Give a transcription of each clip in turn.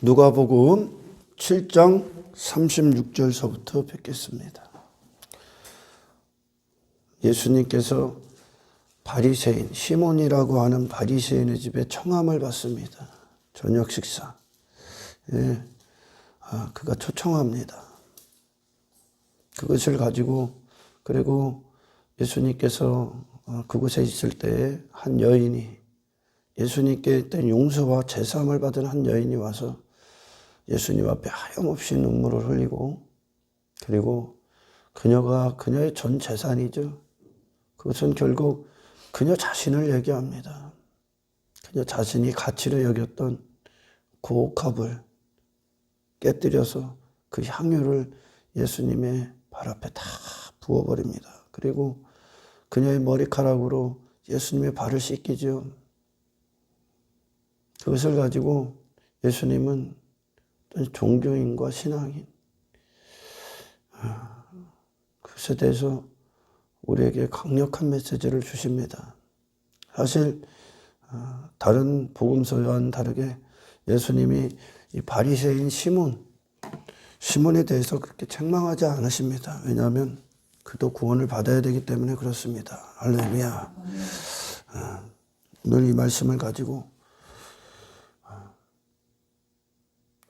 누가복음 7장 36절서부터 뵙겠습니다. 예수님께서 바리새인 시몬이라고 하는 바리새인의 집에 청함을 받습니다. 저녁 식사. 그가 초청합니다. 그것을 가지고 그리고 예수님께서 그곳에 있을 때에 한 여인이 예수님께 용서와 제사함을 받은 한 여인이 와서 예수님 앞에 하염없이 눈물을 흘리고 그리고 그녀의 전 재산이죠. 그것은 결국 그녀 자신을 얘기합니다. 그녀 자신이 가치로 여겼던 그 옥합을 깨뜨려서 그 향유를 예수님의 발 앞에 다 부어버립니다. 그리고 그녀의 머리카락으로 예수님의 발을 씻기죠. 그것을 가지고 예수님은 종교인과 신앙인 그것에 대해서 우리에게 강력한 메시지를 주십니다. 사실 다른 복음서와는 다르게 예수님이 이 바리새인 시몬에 대해서 그렇게 책망하지 않으십니다. 왜냐하면 그도 구원을 받아야 되기 때문에 그렇습니다. 할렐루야. 오늘 이 말씀을 가지고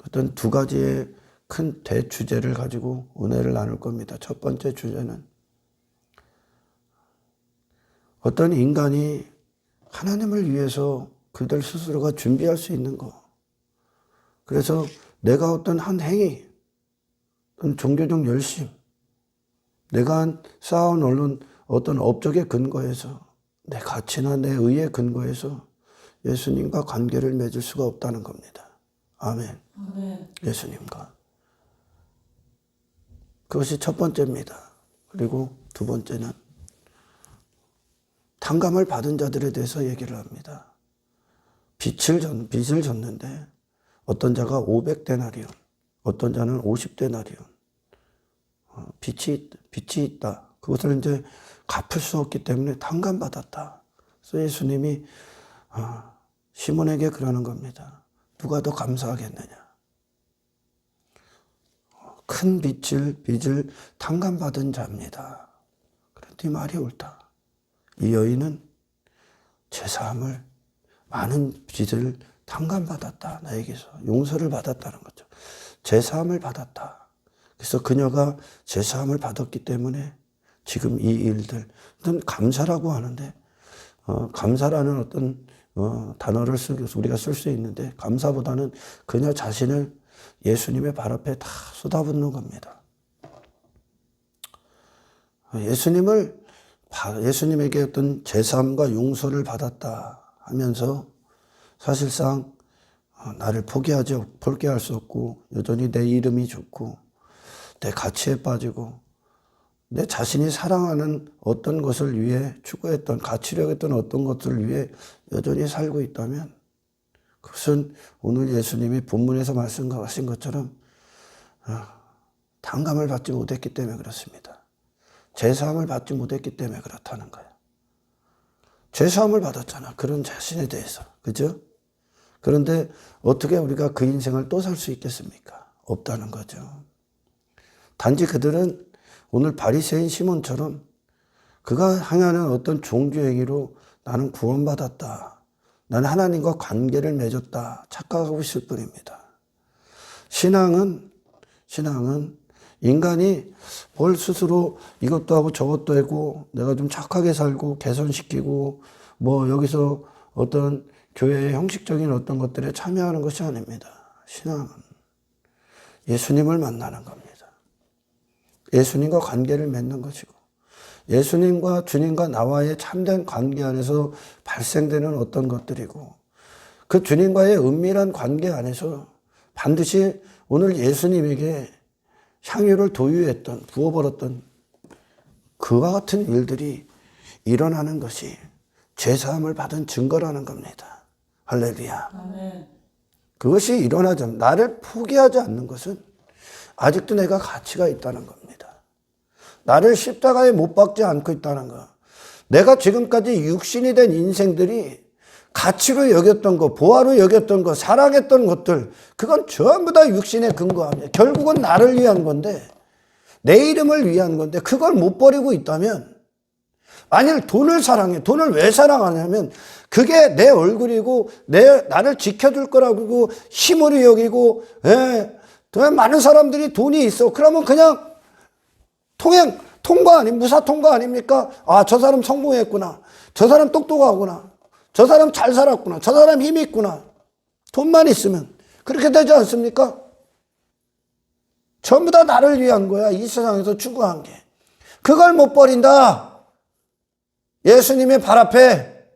어떤 두 가지의 큰 대주제를 가지고 은혜를 나눌 겁니다. 첫 번째 주제는 어떤 인간이 하나님을 위해서 그들 스스로가 준비할 수 있는 것. 그래서 내가 어떤 한 행위, 어떤 종교적 열심, 내가 쌓아놓은 어떤 업적의 근거에서 내 가치나 내 의의 근거에서 예수님과 관계를 맺을 수가 없다는 겁니다. 아멘. 예수님과. 그것이 첫 번째입니다. 그리고 두 번째는 탕감을 받은 자들에 대해서 얘기를 합니다. 빚을 졌는데 어떤 자가 500데나리온, 어떤 자는 50데나리온. 빚이 있다. 그것을 이제 갚을 수 없기 때문에 탕감받았다. 그래서 예수님이 시몬에게 그러는 겁니다. 누가 더 감사하겠느냐. 큰 빚을 탕감받은 자입니다. 그런데 이 말이 옳다. 이 여인은 제사함을 많은 빚을 탕감받았다. 나에게서 용서를 받았다는 거죠. 제사함을 받았다. 그래서 그녀가 제사함을 받았기 때문에 지금 이 일들, 어떤 감사라고 하는데 감사라는 어떤 단어를 우리가 쓸 수 있는데 감사보다는 그녀 자신을 예수님의 발 앞에 다 쏟아붓는 겁니다. 예수님에게 어떤 제사함과 용서를 받았다 하면서 사실상 나를 포기할 수 없고 여전히 내 이름이 좋고 내 가치에 빠지고 내 자신이 사랑하는 어떤 것을 위해 추구했던 가치로 여겼던 어떤 것들을 위해 여전히 살고 있다면 그것은 오늘 예수님이 본문에서 말씀하신 것처럼 탕감을 받지 못했기 때문에 그렇습니다. 제사함을 받지 못했기 때문에 그렇다는 거예요. 제사함을 받았잖아. 그런 자신에 대해서. 그죠? 그런데 어떻게 우리가 그 인생을 또 살 수 있겠습니까? 없다는 거죠. 단지 그들은 오늘 바리새인 시몬처럼 그가 행하는 어떤 종교행위로 나는 구원받았다. 나는 하나님과 관계를 맺었다. 착각하고 있을 뿐입니다. 신앙은 인간이 뭘 스스로 이것도 하고 저것도 하고 내가 좀 착하게 살고 개선시키고 여기서 어떤 교회의 형식적인 어떤 것들에 참여하는 것이 아닙니다. 신앙은 예수님을 만나는 겁니다. 예수님과 관계를 맺는 것이고 예수님과 주님과 나와의 참된 관계 안에서 발생되는 어떤 것들이고 그 주님과의 은밀한 관계 안에서 반드시 오늘 예수님에게 향유를 부어버렸던 그와 같은 일들이 일어나는 것이 제사함을 받은 증거라는 겁니다. 할렐루야. 아멘. 그것이 일어나자 나를 포기하지 않는 것은 아직도 내가 가치가 있다는 겁니다. 나를 십자가에 못 박지 않고 있다는 것. 내가 지금까지 육신이 된 인생들이 가치로 여겼던 것, 보화로 여겼던 것, 사랑했던 것들, 그건 전부 다 육신에 근거합니다. 결국은 나를 위한 건데, 내 이름을 위한 건데, 그걸 못 버리고 있다면, 만일 돈을 사랑해, 돈을 왜 사랑하냐면, 그게 내 얼굴이고, 나를 지켜줄 거라고 힘으로 여기고, 많은 사람들이 돈이 있어. 그러면 그냥 통과 무사 통과 아닙니까? 아, 저 사람 성공했구나. 저 사람 똑똑하구나. 저 사람 잘 살았구나. 저 사람 힘이 있구나. 돈만 있으면. 그렇게 되지 않습니까? 전부 다 나를 위한 거야. 이 세상에서 추구한 게. 그걸 못 버린다. 예수님의 발 앞에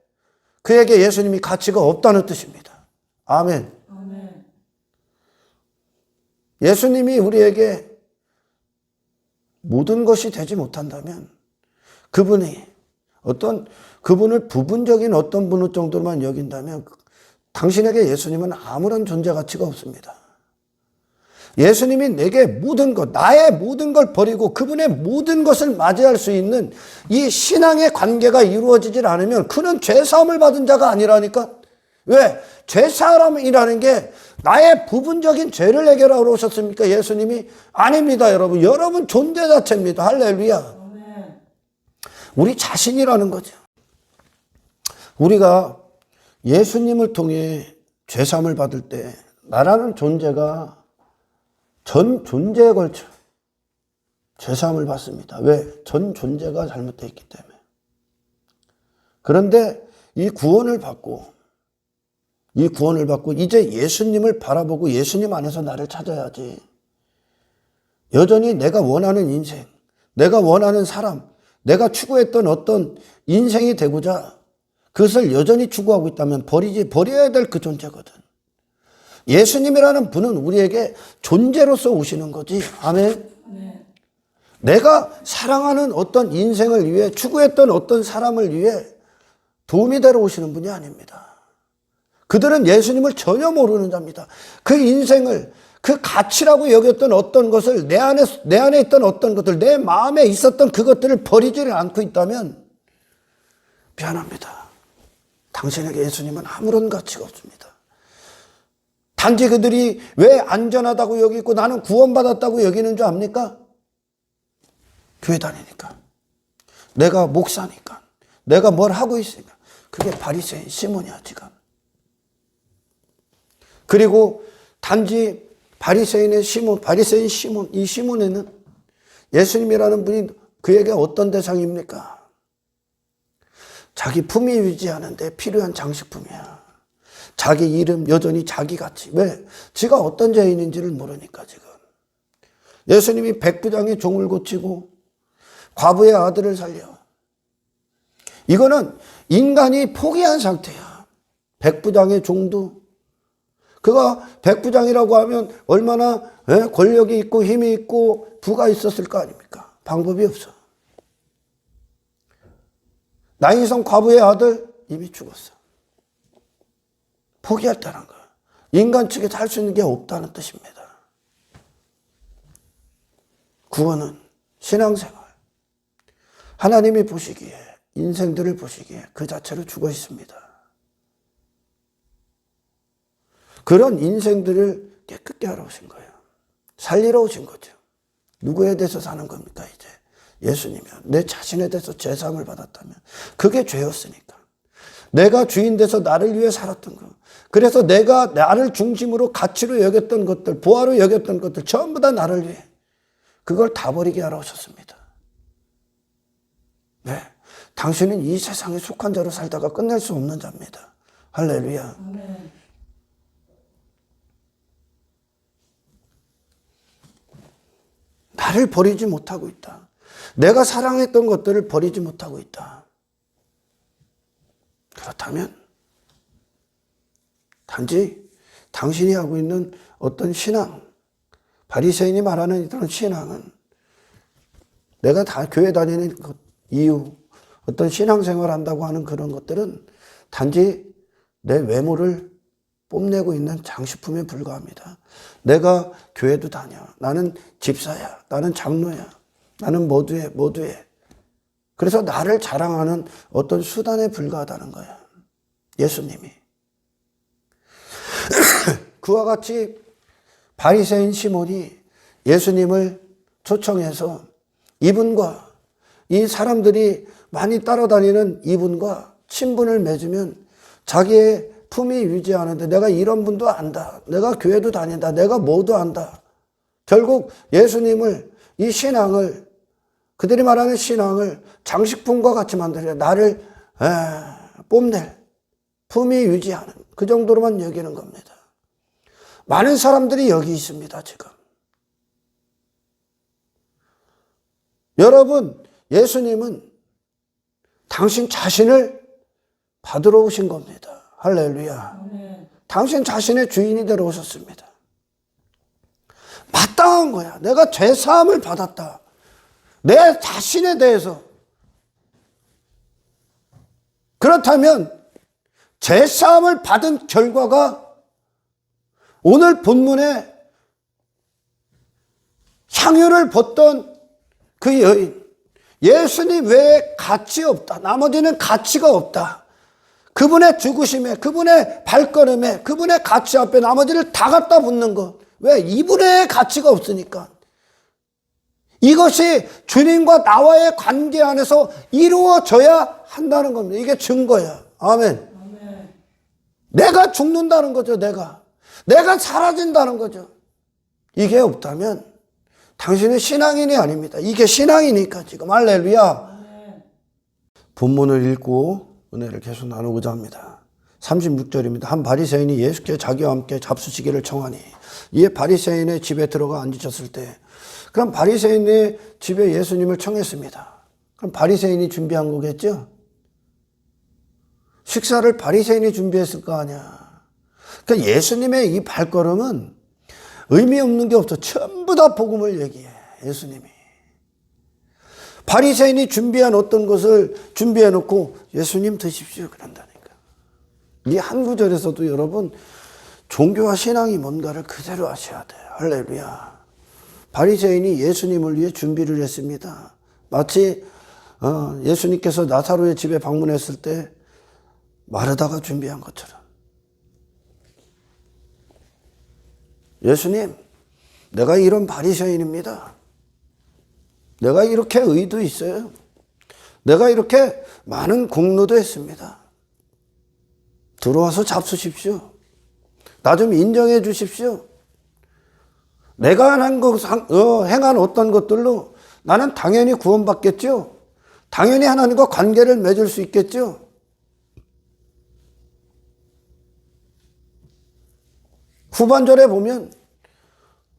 그에게 예수님이 가치가 없다는 뜻입니다. 아멘. 아멘. 예수님이 우리에게 모든 것이 되지 못한다면 그분을 부분적인 어떤 분 정도로만 여긴다면 당신에게 예수님은 아무런 존재 가치가 없습니다. 예수님이 내게 모든 것, 나의 모든 걸 버리고 그분의 모든 것을 맞이할 수 있는 이 신앙의 관계가 이루어지질 않으면 그는 죄사함을 받은 자가 아니라니까. 왜? 죄사함이라는 게 나의 부분적인 죄를 해결하러 오셨습니까? 예수님이? 아닙니다, 여러분. 여러분 존재 자체입니다. 할렐루야. 우리 자신이라는 거죠. 우리가 예수님을 통해 죄사함을 받을 때 나라는 존재가 전 존재에 걸쳐 죄사함을 받습니다. 왜? 전 존재가 잘못되어 있기 때문에. 그런데 이 구원을 받고 이제 예수님을 바라보고 예수님 안에서 나를 찾아야지. 여전히 내가 원하는 인생, 내가 원하는 사람, 내가 추구했던 어떤 인생이 되고자 그것을 여전히 추구하고 있다면 버려야 될 그 존재거든. 예수님이라는 분은 우리에게 존재로서 오시는 거지. 아멘. 네. 내가 사랑하는 어떤 인생을 위해 추구했던 어떤 사람을 위해 도움이 되러 오시는 분이 아닙니다. 그들은 예수님을 전혀 모르는 자입니다. 그 인생을 그 가치라고 여겼던 어떤 것을 내 안에 있던 어떤 것들, 내 마음에 있었던 그것들을 버리지를 않고 있다면 미안합니다. 당신에게 예수님은 아무런 가치가 없습니다. 단지 그들이 왜 안전하다고 여기고 나는 구원받았다고 여기는 줄 압니까? 교회 다니니까. 내가 목사니까. 내가 뭘 하고 있으니까. 그게 바리새인 시몬이야 지금. 그리고 단지 바리새인 시몬, 이 시몬에는 예수님이라는 분이 그에게 어떤 대상입니까? 자기 품위 유지하는데 필요한 장식품이야. 자기 이름 여전히 자기같이. 왜? 지가 어떤 죄인인지를 모르니까 지금. 예수님이 백부장의 종을 고치고 과부의 아들을 살려. 이거는 인간이 포기한 상태야. 백부장의 종도. 그가 백부장이라고 하면 얼마나 권력이 있고 힘이 있고 부가 있었을 거 아닙니까? 방법이 없어. 나인성 과부의 아들 이미 죽었어. 포기했다는 거야. 인간 측에서 할 수 있는 게 없다는 뜻입니다. 구원은 신앙생활. 하나님이 보시기에, 인생들을 보시기에 그 자체로 죽어 있습니다. 그런 인생들을 깨끗게 하러 오신 거예요. 살리러 오신 거죠. 누구에 대해서 사는 겁니까 이제? 예수님이요. 내 자신에 대해서 죄사함을 받았다면 그게 죄였으니까. 내가 주인 돼서 나를 위해 살았던 거. 그래서 내가 나를 중심으로 가치로 여겼던 것들, 보화로 여겼던 것들 전부 다 나를 위해 그걸 다 버리게 하러 오셨습니다. 네, 당신은 이 세상에 속한 자로 살다가 끝낼 수 없는 자입니다. 할렐루야. 아멘. 나를 버리지 못하고 있다. 내가 사랑했던 것들을 버리지 못하고 있다. 그렇다면 단지 당신이 하고 있는 어떤 신앙, 바리새인이 말하는 이런 신앙은 내가 다 교회 다니는 이유, 어떤 신앙생활 한다고 하는 그런 것들은 단지 내 외모를 뽐내고 있는 장식품에 불과합니다. 내가 교회도 다녀. 나는 집사야. 나는 장로야. 나는 모두에. 그래서 나를 자랑하는 어떤 수단에 불과하다는 거야. 예수님이. 그와 같이 바리새인 시몬이 예수님을 초청해서 이분과 이 사람들이 많이 따라다니는 이분과 친분을 맺으면 자기의 품위 유지하는데 내가 이런 분도 안다. 내가 교회도 다닌다. 내가 뭐도 안다. 결국 예수님을 이 신앙을 그들이 말하는 신앙을 장식품과 같이 만들어 나를 뽐낼 품위 유지하는 그 정도로만 여기는 겁니다. 많은 사람들이 여기 있습니다. 지금. 여러분 예수님은 당신 자신을 받으러 오신 겁니다. 할렐루야. 당신 자신의 주인이 되러 오셨습니다. 마땅한 거야. 내가 죄사함을 받았다. 내 자신에 대해서. 그렇다면 죄사함을 받은 결과가 오늘 본문에 향유를 벗던 그 여인, 예수님 외에 가치 없다. 나머지는 가치가 없다. 그분의 죽으심에, 그분의 발걸음에, 그분의 가치 앞에 나머지를 다 갖다 붙는 것. 왜? 이분의 가치가 없으니까. 이것이 주님과 나와의 관계 안에서 이루어져야 한다는 겁니다. 이게 증거야. 아멘. 내가 죽는다는 거죠. 내가 사라진다는 거죠. 이게 없다면 당신은 신앙인이 아닙니다. 이게 신앙이니까 지금. 할렐루야. 본문을 읽고 은혜를 계속 나누고자 합니다. 36절입니다. 한 바리새인이 예수께 자기와 함께 잡수시기를 청하니 이에 바리새인의 집에 들어가 앉으셨을 때 그럼 바리새인의 집에 예수님을 청했습니다. 그럼 바리새인이 준비한 거겠죠? 식사를 바리새인이 준비했을 거 아니야. 그러니까 예수님의 이 발걸음은 의미 없는 게 없어. 전부 다 복음을 얘기해. 예수님이. 바리새인이 준비한 어떤 것을 준비해 놓고 예수님 드십시오. 그런다니까. 이 한 구절에서도 여러분 종교와 신앙이 뭔가를 그대로 하셔야 돼요. 할렐루야. 바리새인이 예수님을 위해 준비를 했습니다. 마치 예수님께서 나사로의 집에 방문했을 때 마르다가 준비한 것처럼. 예수님, 내가 이런 바리새인입니다. 내가 이렇게 의도 있어요. 내가 이렇게 많은 공로도 했습니다. 들어와서 잡수십시오. 나 좀 인정해 주십시오. 내가 행한 어떤 것들로 나는 당연히 구원받겠죠. 당연히 하나님과 관계를 맺을 수 있겠죠. 후반절에 보면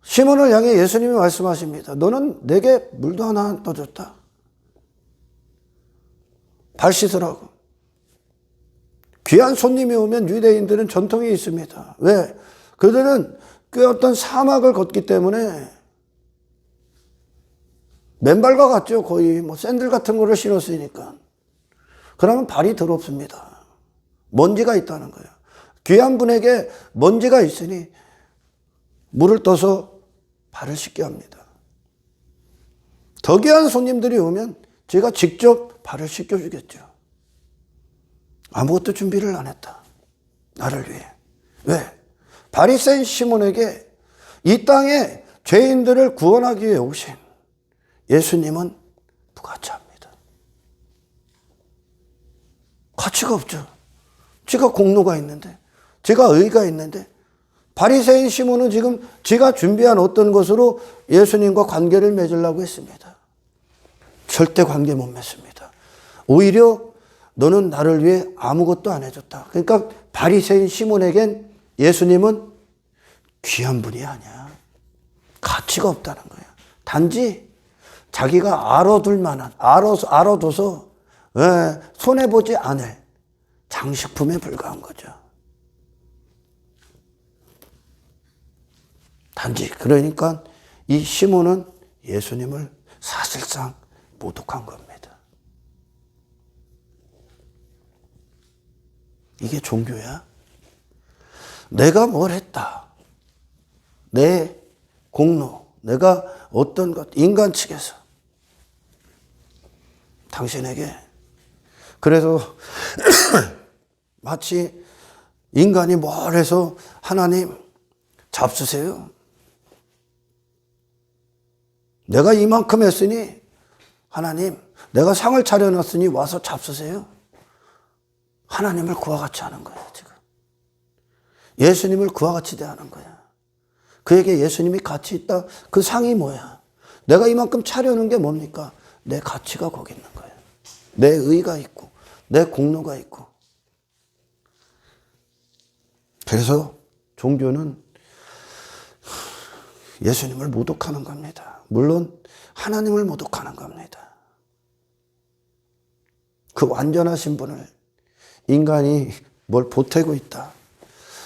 시몬을 향해 예수님이 말씀하십니다. 너는 내게 물도 하나 안 떠줬다. 발 씻으라고. 귀한 손님이 오면 유대인들은 전통이 있습니다. 왜? 그들은 그 어떤 사막을 걷기 때문에 맨발과 같죠. 거의 샌들 같은 거를 신었으니까. 그러면 발이 더럽습니다. 먼지가 있다는 거예요. 귀한 분에게 먼지가 있으니 물을 떠서 발을 씻게 합니다. 더 귀한 손님들이 오면 제가 직접 발을 씻겨주겠죠. 아무것도 준비를 안 했다. 나를 위해. 왜? 바리새인 시몬에게 이 땅에 죄인들을 구원하기 위해 오신 예수님은 부가치합니다. 가치가 없죠. 지가 공로가 있는데, 지가 의가 있는데, 바리새인 시몬은 지금 지가 준비한 어떤 것으로 예수님과 관계를 맺으려고 했습니다. 절대 관계 못 맺습니다. 오히려 너는 나를 위해 아무것도 안 해줬다. 그러니까 바리새인 시몬에겐 예수님은 귀한 분이 아니야. 가치가 없다는 거야. 단지 자기가 알아둘 만한, 알아둬서 손해보지 않을 장식품에 불과한 거죠. 단지 그러니까 이 시몬은 예수님을 사실상 모독한 겁니다. 이게 종교야? 내가 뭘 했다. 내 공로, 내가 어떤 것, 인간 측에서 당신에게 그래서 마치 인간이 뭘 해서 하나님 잡수세요. 내가 이만큼 했으니 하나님, 내가 상을 차려놨으니 와서 잡수세요. 하나님을 그와 같이 하는 거예요, 지금. 예수님을 그와 같이 대하는 거야. 그에게 예수님이 가치 있다. 그 상이 뭐야? 내가 이만큼 차려놓은 게 뭡니까? 내 가치가 거기 있는 거예요. 내 의가 있고, 내 공로가 있고. 그래서 종교는 예수님을 모독하는 겁니다. 물론 하나님을 모독하는 겁니다. 그 완전하신 분을 인간이 뭘 보태고 있다.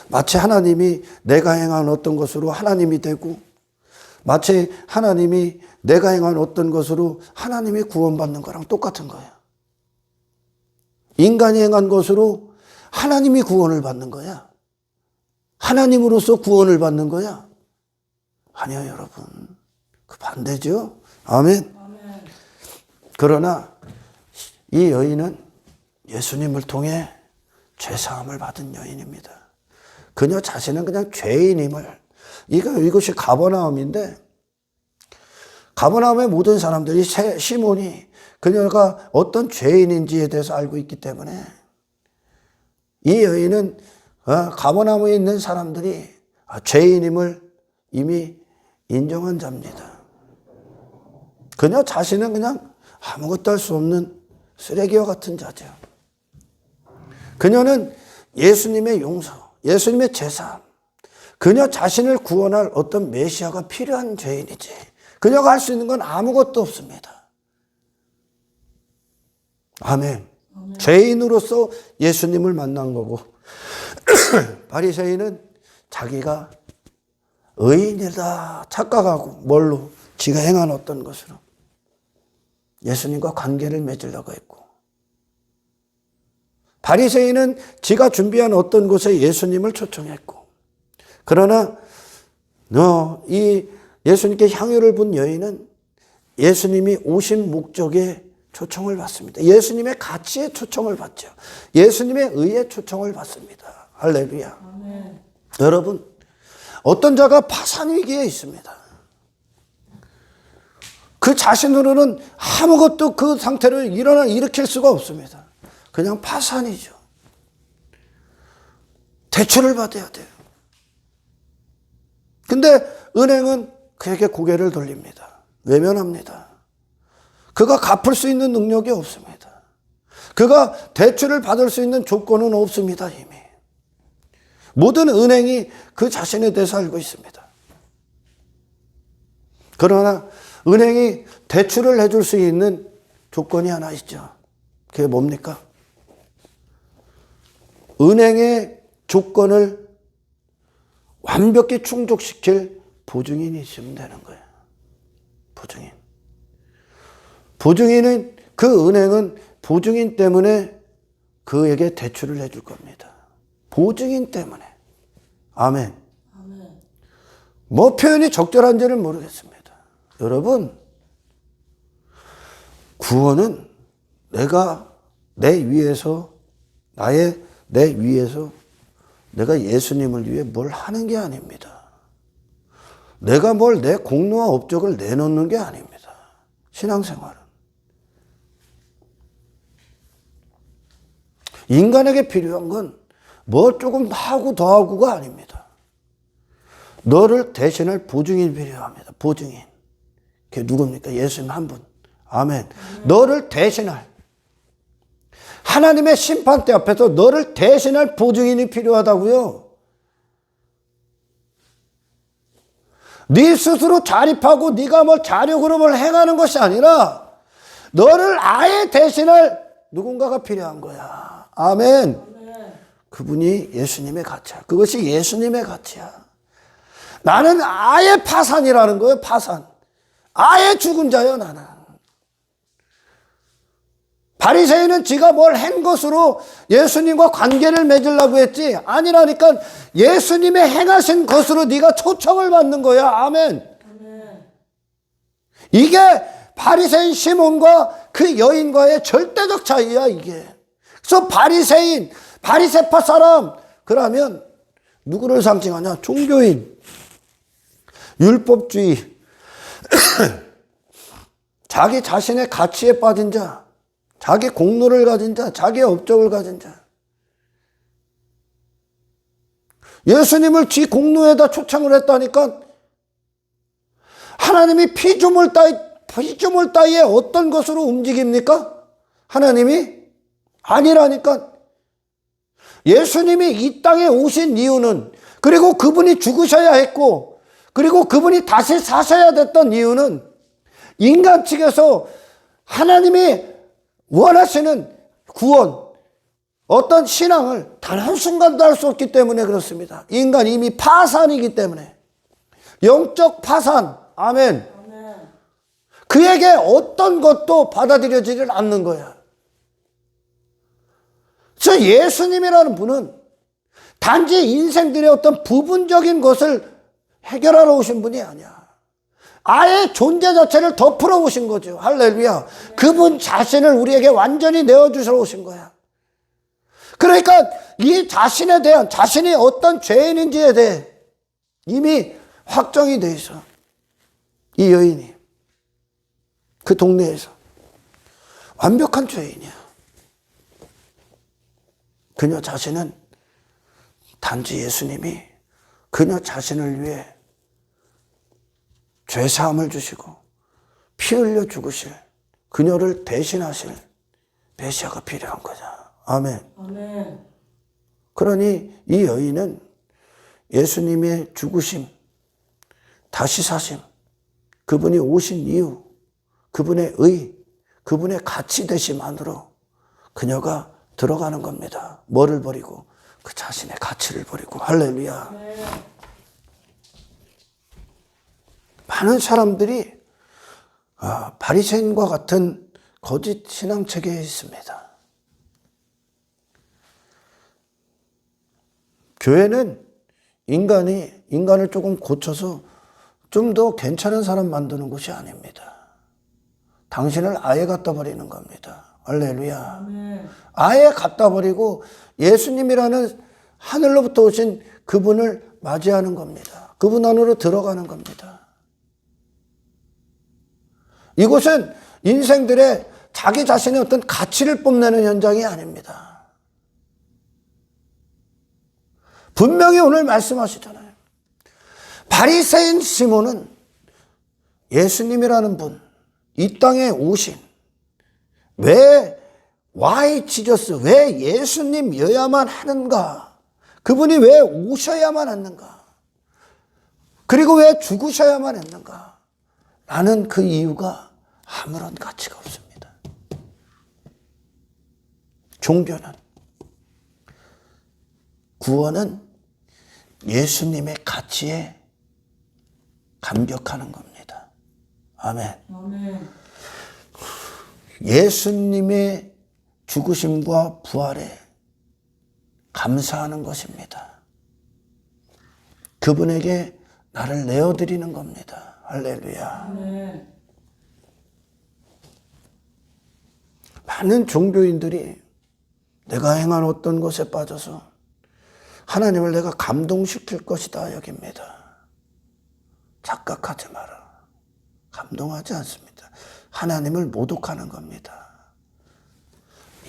마치 하나님이 내가 행한 어떤 것으로 하나님이 되고, 마치 하나님이 내가 행한 어떤 것으로 하나님이 구원받는 거랑 똑같은 거야. 인간이 행한 것으로 하나님이 구원을 받는 거야. 하나님으로서 구원을 받는 거야. 아니요, 여러분. 그 반대죠. 아멘. 그러나 이 여인은 예수님을 통해 죄사함을 받은 여인입니다. 그녀 자신은 그냥 죄인임을, 이것이 가버나움인데, 가버나움의 모든 사람들이 시몬이 그녀가 어떤 죄인인지에 대해서 알고 있기 때문에 이 여인은 가버나움에 있는 사람들이 죄인임을 이미 인정한 자입니다. 그녀 자신은 그냥 아무것도 할 수 없는 쓰레기와 같은 자죠. 그녀는 예수님의 용서, 예수님의 제사, 그녀 자신을 구원할 어떤 메시아가 필요한 죄인이지, 그녀가 할 수 있는 건 아무것도 없습니다. 아멘. 죄인으로서 예수님을 만난 거고, 바리새인은 자기가 의인이다 착각하고, 뭘로? 지가 행한 어떤 것으로 예수님과 관계를 맺으려고 했고, 바리새인은 지가 준비한 어떤 곳에 예수님을 초청했고, 그러나 이 예수님께 향유를 분 여인은 예수님이 오신 목적에 초청을 받습니다. 예수님의 가치에 초청을 받죠. 예수님의 의에 초청을 받습니다. 할렐루야. 아멘. 여러분, 어떤 자가 파산위기에 있습니다. 그 자신으로는 아무것도 그 상태를 일으킬 수가 없습니다. 그냥 파산이죠. 대출을 받아야 돼요. 근데 은행은 그에게 고개를 돌립니다. 외면합니다. 그가 갚을 수 있는 능력이 없습니다. 그가 대출을 받을 수 있는 조건은 없습니다, 이미. 모든 은행이 그 자신에 대해서 알고 있습니다. 그러나 은행이 대출을 해줄 수 있는 조건이 하나 있죠. 그게 뭡니까? 은행의 조건을 완벽히 충족시킬 보증인이 있으면 되는 거예요. 보증인. 보증인은, 그 은행은 보증인 때문에 그에게 대출을 해줄 겁니다. 보증인 때문에. 아멘. 아멘. 뭐 표현이 적절한지는 모르겠습니다. 여러분, 구원은 내가 내 위에서 내가 예수님을 위해 뭘 하는 게 아닙니다. 내가 뭘 내 공로와 업적을 내놓는 게 아닙니다. 신앙생활은. 인간에게 필요한 건 뭐 조금 하고 더 하고가 아닙니다. 너를 대신할 보증인이 필요합니다. 보증인. 그게 누굽니까? 예수님 한 분. 아멘. 너를 대신할, 하나님의 심판대 앞에서 너를 대신할 보증인이 필요하다고요. 네 스스로 자립하고 네가 뭘 자력으로 뭘 행하는 것이 아니라 너를 아예 대신할 누군가가 필요한 거야. 아멘. 그분이 예수님의 가치야. 그것이 예수님의 가치야. 나는 아예 파산이라는 거예요. 파산. 아예 죽은 자요, 나는. 바리새인은 지가 뭘 한 것으로 예수님과 관계를 맺으려고 했지, 아니라니까 예수님의 행하신 것으로 네가 초청을 받는 거야. 아멘. 이게 바리새인 시몬과 그 여인과의 절대적 차이야, 이게. 그래서 바리새파 사람, 그러면 누구를 상징하냐? 종교인. 율법주의, 자기 자신의 가치에 빠진 자, 자기 공로를 가진 자, 자기의 업적을 가진 자. 예수님을 지 공로에다 초청을 했다니까 하나님이 피조물 따위에 어떤 것으로 움직입니까? 하나님이? 아니라니까. 예수님이 이 땅에 오신 이유는, 그리고 그분이 죽으셔야 했고, 그리고 그분이 다시 사셔야 됐던 이유는 인간 측에서 하나님이 원하시는 구원, 어떤 신앙을 단 한순간도 할 수 없기 때문에 그렇습니다. 인간 이미 파산이기 때문에. 영적 파산. 아멘. 그에게 어떤 것도 받아들여지질 않는 거야. 그래서 예수님이라는 분은 단지 인생들의 어떤 부분적인 것을 해결하러 오신 분이 아니야. 아예 존재 자체를 덮으러 오신 거죠. 할렐루야. 그분 자신을 우리에게 완전히 내어주시러 오신 거야. 그러니까 이 자신에 대한, 자신이 어떤 죄인인지에 대해 이미 확정이 돼 있어. 이 여인이 그 동네에서 완벽한 죄인이야. 그녀 자신은 단지 예수님이 그녀 자신을 위해 죄사함을 주시고 피 흘려 죽으실, 그녀를 대신하실 메시아가 필요한 거죠. 아멘. 아멘. 그러니 이 여인은 예수님의 죽으심, 다시 사심, 그분이 오신 이유, 그분의 그분의 가치 되심만으로 그녀가 들어가는 겁니다. 뭐를 버리고? 그 자신의 가치를 버리고. 할렐루야. 네. 많은 사람들이 바리새인과 같은 거짓 신앙 체계에 있습니다. 교회는 인간을 조금 고쳐서 좀 더 괜찮은 사람 만드는 곳이 아닙니다. 당신을 아예 갖다 버리는 겁니다. 할렐루야. 아멘. 아예 갖다 버리고 예수님이라는 하늘로부터 오신 그분을 맞이하는 겁니다. 그분 안으로 들어가는 겁니다. 이곳은 인생들의 자기 자신의 어떤 가치를 뽐내는 현장이 아닙니다. 분명히 오늘 말씀하시잖아요. 바리새인 시몬은 예수님이라는 분, 이 땅에 오신, 왜 Why Jesus? 왜 예수님이어야만 하는가? 그분이 왜 오셔야만 했는가? 그리고 왜 죽으셔야만 했는가? 라는 그 이유가 아무런 가치가 없습니다. 종교는, 구원은 예수님의 가치에 감격하는 겁니다. 아멘. 아멘. 예수님의 죽으심과 부활에 감사하는 것입니다. 그분에게 나를 내어드리는 겁니다. 할렐루야. 아멘. 많은 종교인들이 내가 행한 어떤 것에 빠져서 하나님을 내가 감동시킬 것이다 여깁니다. 착각하지 마라. 감동하지 않습니다. 하나님을 모독하는 겁니다.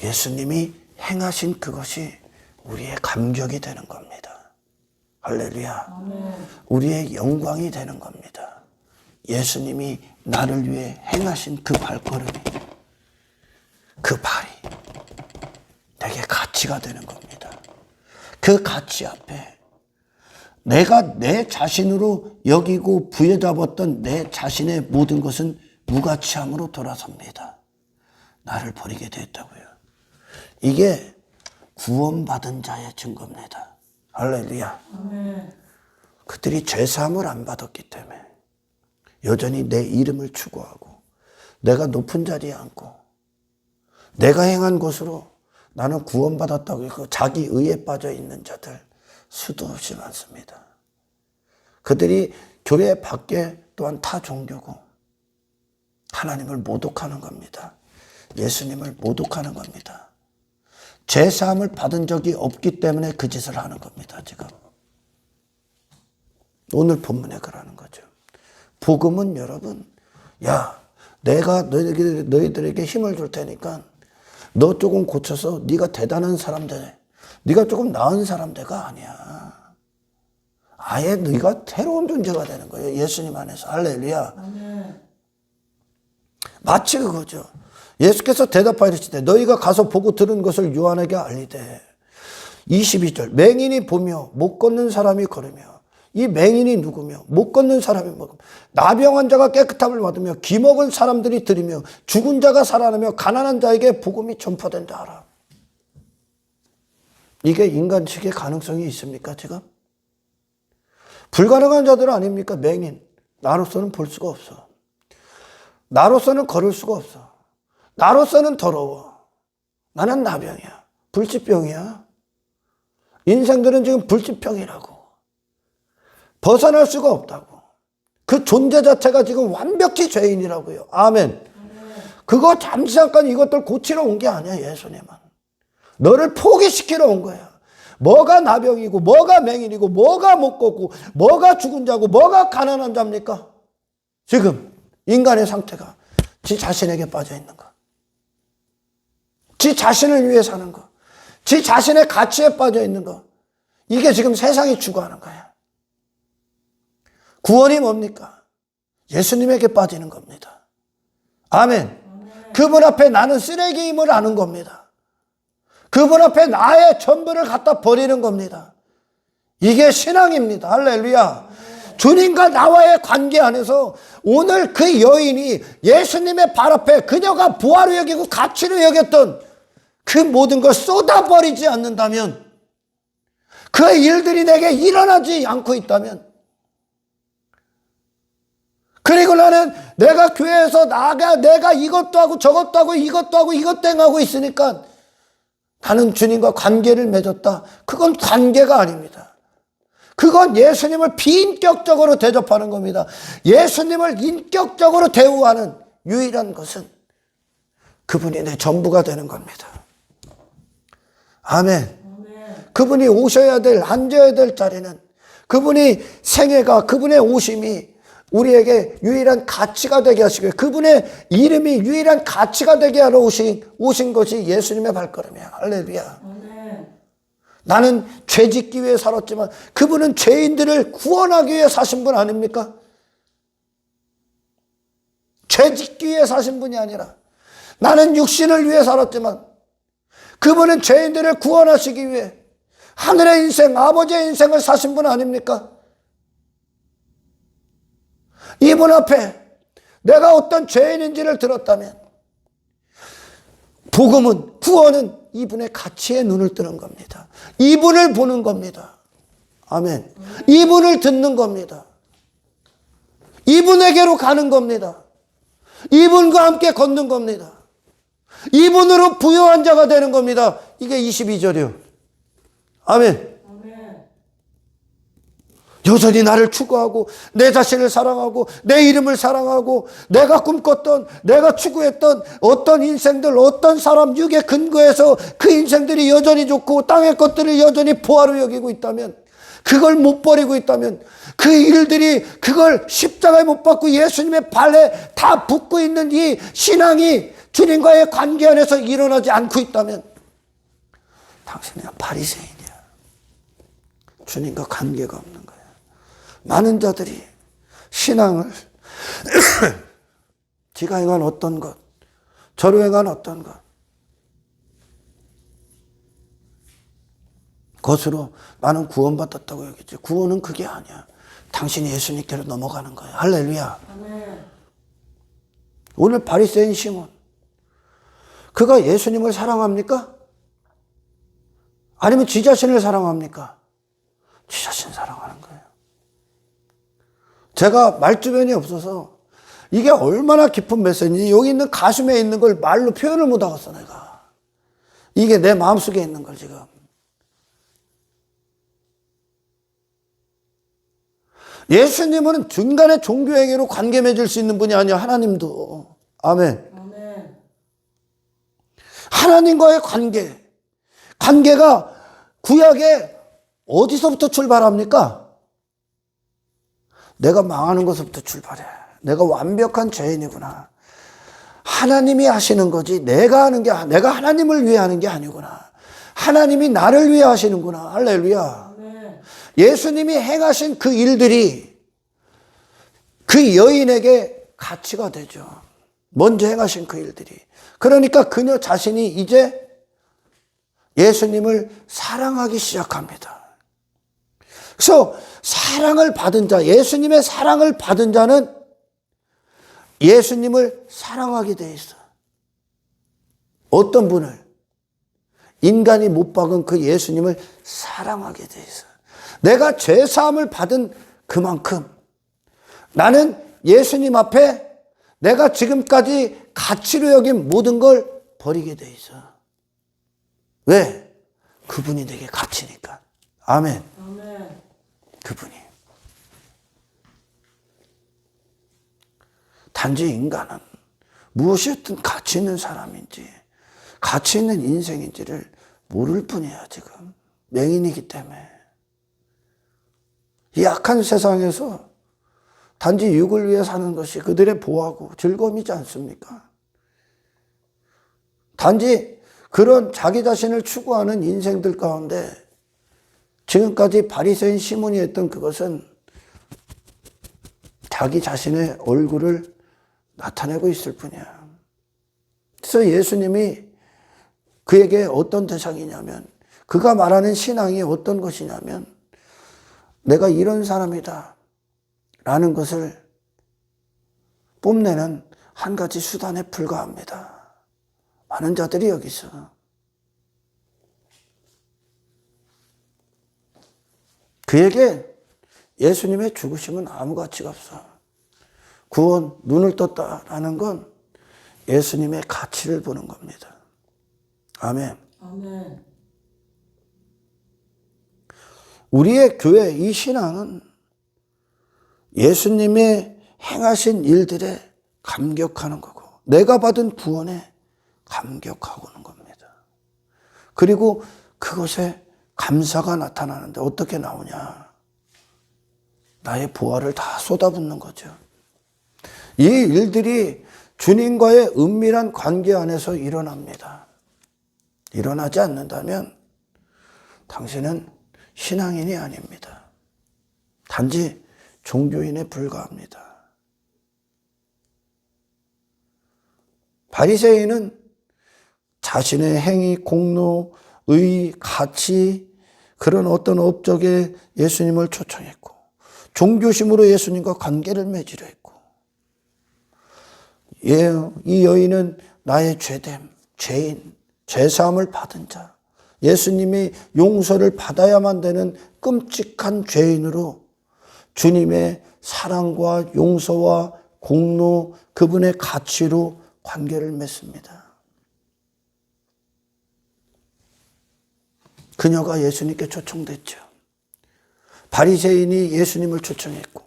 예수님이 행하신 그것이 우리의 감격이 되는 겁니다. 할렐루야. 아멘. 우리의 영광이 되는 겁니다. 예수님이 나를 위해 행하신 그 발걸음이, 그 발이 내게 가치가 되는 겁니다. 그 가치 앞에 내가 내 자신으로 여기고 부여잡았던 내 자신의 모든 것은 무가치함으로 돌아섭니다. 나를 버리게 됐다고요. 이게 구원받은 자의 증거입니다. 할렐루야. 아멘. 그들이 죄사함을 안 받았기 때문에 여전히 내 이름을 추구하고 내가 높은 자리에 앉고 내가 행한 것으로 나는 구원받았다고 자기 의에 빠져 있는 자들 수도 없이 많습니다. 그들이 교회 밖에 또한 타 종교고 하나님을 모독하는 겁니다. 예수님을 모독하는 겁니다. 죄사함을 받은 적이 없기 때문에 그 짓을 하는 겁니다. 지금 오늘 본문에 그러는 거죠. 복음은 여러분, 야, 내가 너희들에게 힘을 줄 테니까 너 조금 고쳐서 네가 대단한 사람 돼. 네가 조금 나은 사람 돼가 아니야. 아예 네가 새로운 존재가 되는 거예요. 예수님 안에서. 할렐루야. 아멘. 마치 그거죠. 예수께서 대답하시되 너희가 가서 보고 들은 것을 요한에게 알리되. 22절 맹인이 보며 못 걷는 사람이 걸으며. 이 맹인이 누구며 못 걷는 사람이 뭐고, 나병 자가 깨끗함을 받으며 기먹은 사람들이 들으며 죽은 자가 살아나며 가난한 자에게 복음이 전파된다 하라. 이게 인간식의 가능성이 있습니까 지금? 불가능한 자들 아닙니까? 맹인. 나로서는 볼 수가 없어. 나로서는 걸을 수가 없어. 나로서는 더러워. 나는 나병이야. 불치병이야. 인생들은 지금 불치병이라고. 벗어날 수가 없다고. 그 존재 자체가 지금 완벽히 죄인이라고요. 아멘. 그거 잠시 잠깐 이것들 고치러 온 게 아니야. 예수님은. 너를 포기시키러 온 거야. 뭐가 나병이고 뭐가 맹인이고 뭐가 못 걷고 뭐가 죽은 자고 뭐가 가난한 자입니까? 지금 인간의 상태가 지 자신에게 빠져 있는 거. 지 자신을 위해 사는 거. 지 자신의 가치에 빠져 있는 거. 이게 지금 세상이 추구하는 거야. 구원이 뭡니까? 예수님에게 빠지는 겁니다. 아멘. 그분 앞에 나는 쓰레기임을 아는 겁니다. 그분 앞에 나의 전부를 갖다 버리는 겁니다. 이게 신앙입니다. 할렐루야. 주님과 나와의 관계 안에서 오늘 그 여인이 예수님의 발 앞에 그녀가 부하로 여기고 가치로 여겼던 그 모든 걸 쏟아버리지 않는다면, 그 일들이 내게 일어나지 않고 있다면, 그리고 나는 내가 교회에서 내가 이것도 하고 저것도 하고 이것도 하고 이것도 행하고 있으니까 나는 주님과 관계를 맺었다. 그건 관계가 아닙니다. 그건 예수님을 비인격적으로 대접하는 겁니다. 예수님을 인격적으로 대우하는 유일한 것은 그분이 내 전부가 되는 겁니다. 아멘. 그분이 오셔야 될, 앉아야 될 자리는, 그분이 생애가, 그분의 오심이 우리에게 유일한 가치가 되게 하시고요. 그분의 이름이 유일한 가치가 되게 하러 오신 것이 예수님의 발걸음이야. 할렐루야. 나는 죄 짓기 위해 살았지만 그분은 죄인들을 구원하기 위해 사신 분 아닙니까? 죄 짓기 위해 사신 분이 아니라 나는 육신을 위해 살았지만 그분은 죄인들을 구원하시기 위해 하늘의 인생, 아버지의 인생을 사신 분 아닙니까? 이분 앞에 내가 어떤 죄인인지를 들었다면 복음은, 구원은 이분의 가치에 눈을 뜨는 겁니다. 이분을 보는 겁니다. 아멘. 이분을 듣는 겁니다. 이분에게로 가는 겁니다. 이분과 함께 걷는 겁니다. 이분으로 부요한 자가 되는 겁니다. 이게 22절이요. 아멘. 여전히 나를 추구하고 내 자신을 사랑하고 내 이름을 사랑하고 내가 꿈꿨던, 내가 추구했던 어떤 인생들, 어떤 사람 육에 근거해서 그 인생들이 여전히 좋고 땅의 것들을 여전히 보화로 여기고 있다면, 그걸 못 버리고 있다면, 그 일들이 그걸 십자가에 못 박고 예수님의 발에 다 붙고 있는 이 신앙이 주님과의 관계 안에서 일어나지 않고 있다면 당신은 바리새인이야. 주님과 관계가 없는 거야. 많은 자들이 신앙을 지가 행한 어떤 것, 저로 행한 어떤 것, 그것으로 나는 구원받았다고 여기지. 구원은 그게 아니야. 당신이 예수님께로 넘어가는 거야. 할렐루야. 아멘. 오늘 바리새인 시몬, 그가 예수님을 사랑합니까? 아니면 지 자신을 사랑합니까? 지 자신 사랑하는 거예요. 제가 말주변이 없어서 이게 얼마나 깊은 메시지인지 여기 있는 가슴에 있는 걸 말로 표현을 못 하겠어 내가. 이게 내 마음속에 있는 걸 지금. 예수님은 중간에 종교행위로 관계 맺을 수 있는 분이 아니야. 하나님도. 아멘. 아멘. 하나님과의 관계가 구약에 어디서부터 출발합니까? 내가 망하는 것부터 출발해. 내가 완벽한 죄인이구나. 하나님이 하시는 거지 내가 하는 게, 내가 하나님을 위해 하는 게 아니구나. 하나님이 나를 위해 하시는구나. 할렐루야. 아멘. 예수님이 행하신 그 일들이 그 여인에게 가치가 되죠. 먼저 행하신 그 일들이. 그러니까 그녀 자신이 이제 예수님을 사랑하기 시작합니다. 그래서 사랑을 받은 자, 예수님의 사랑을 받은 자는 예수님을 사랑하게 돼 있어. 어떤 분을? 인간이 못 박은 그 예수님을 사랑하게 돼 있어. 내가 죄사함을 받은 그만큼 나는 예수님 앞에 내가 지금까지 가치로 여긴 모든 걸 버리게 돼 있어. 왜? 그분이 내게 가치니까. 아멘. 아멘. 그분이. 단지 인간은 무엇이든 가치 있는 사람인지 가치 있는 인생인지를 모를 뿐이야. 지금 맹인이기 때문에. 이 악한 세상에서 단지 육을 위해 사는 것이 그들의 보호하고 즐거움이지 않습니까? 단지 그런 자기 자신을 추구하는 인생들 가운데 지금까지 바리새인 시몬이 했던 그것은 자기 자신의 얼굴을 나타내고 있을 뿐이야. 그래서 예수님이 그에게 어떤 대상이냐면, 그가 말하는 신앙이 어떤 것이냐면, 내가 이런 사람이다 라는 것을 뽐내는 한 가지 수단에 불과합니다. 많은 자들이 여기 있어. 그에게 예수님의 죽으심은 아무 가치가 없어. 구원, 눈을 떴다라는 건 예수님의 가치를 보는 겁니다. 아멘. 아멘. 우리의 교회 이 신앙은 예수님의 행하신 일들에 감격하는 거고 내가 받은 구원에 감격하고는 겁니다. 그리고 그것에 감사가 나타나는데 어떻게 나오냐? 나의 보화를 다 쏟아붓는 거죠. 이 일들이 주님과의 은밀한 관계 안에서 일어납니다. 일어나지 않는다면 당신은 신앙인이 아닙니다. 단지 종교인에 불과합니다. 바리새인은 자신의 행위, 공로, 의, 가치, 그런 어떤 업적에 예수님을 초청했고 종교심으로 예수님과 관계를 맺으려 했고 이 여인은 나의 죄됨, 죄인, 죄사함을 받은 자, 예수님이 용서를 받아야만 되는 끔찍한 죄인으로 주님의 사랑과 용서와 공로, 그분의 가치로 관계를 맺습니다. 그녀가 예수님께 초청됐죠. 바리새인이 예수님을 초청했고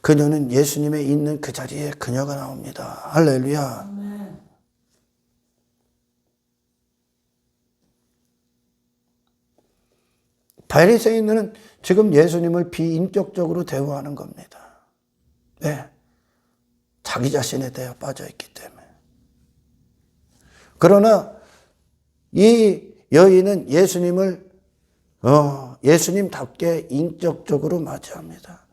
그녀는 예수님의 있는 그 자리에 그녀가 나옵니다. 할렐루야. 아멘. 바리새인은 지금 예수님을 비인격적으로 대우하는 겁니다. 네. 자기 자신에 대해 빠져있기 때문에. 그러나 이 여인은 예수님을 예수님답게 인격적으로 맞이합니다.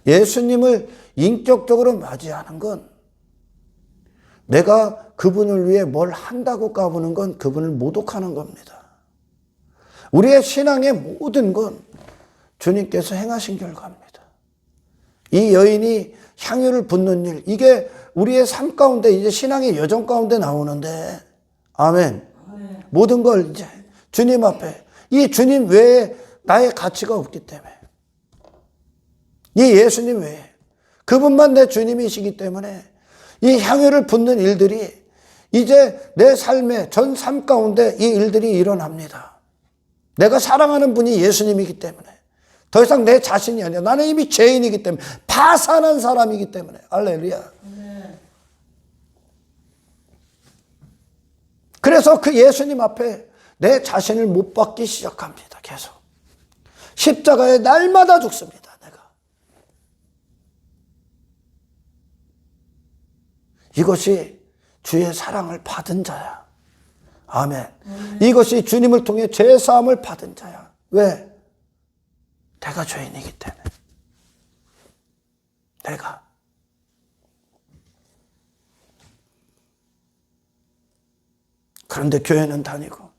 예수님을 인격적으로 맞이하는 건 내가 그분을 위해 뭘 한다고 까부는 건 그분을 모독하는 겁니다. 우리의 신앙의 모든 건 주님께서 행하신 결과입니다. 이 여인이 향유를 붓는 일, 이게 우리의 삶 가운데 이제 신앙의 여정 가운데 나오는데 아멘. 아멘. 모든 걸 이제 주님 앞에 이 주님 외에 나의 가치가 없기 때문에 이 예수님 외에 그분만 내 주님이시기 때문에 이 향유를 붓는 일들이 이제 내 삶의 전 삶 가운데 이 일들이 일어납니다. 내가 사랑하는 분이 예수님이기 때문에 더 이상 내 자신이 아니라 나는 이미 죄인이기 때문에 파산한 사람이기 때문에 할렐루야. 아멘. 그래서 그 예수님 앞에 내 자신을 못 박기 시작합니다. 계속 십자가에 날마다 죽습니다. 내가 이것이 주의 사랑을 받은 자야. 아멘. 이것이 주님을 통해 죄사함을 받은 자야. 왜? 내가 죄인이기 때문에. 내가. 그런데 교회는 다니고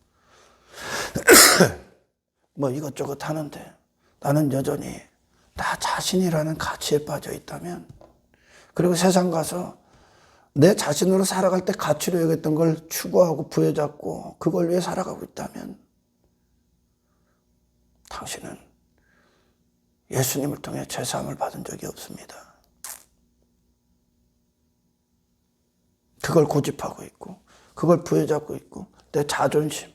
뭐 이것저것 하는데 나는 여전히 나 자신이라는 가치에 빠져 있다면, 그리고 세상 가서 내 자신으로 살아갈 때 가치로 여겼던 걸 추구하고 부여잡고 그걸 위해 살아가고 있다면 당신은 예수님을 통해 죄사함을 받은 적이 없습니다. 그걸 고집하고 있고 그걸 부여잡고 있고 내 자존심.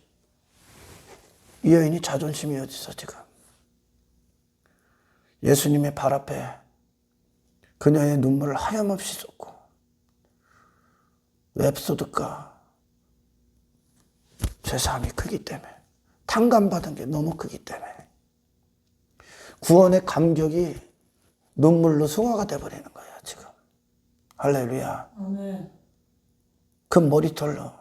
이 여인이 자존심이 어디 있어 지금. 예수님의 발 앞에 그녀의 눈물을 하염없이 쏟고 왜 쏟을까? 죄사함이 크기 때문에, 탕감받은 게 너무 크기 때문에. 구원의 감격이 눈물로 승화가 돼버리는 거야 지금. 할렐루야. 아멘. 그 머리털로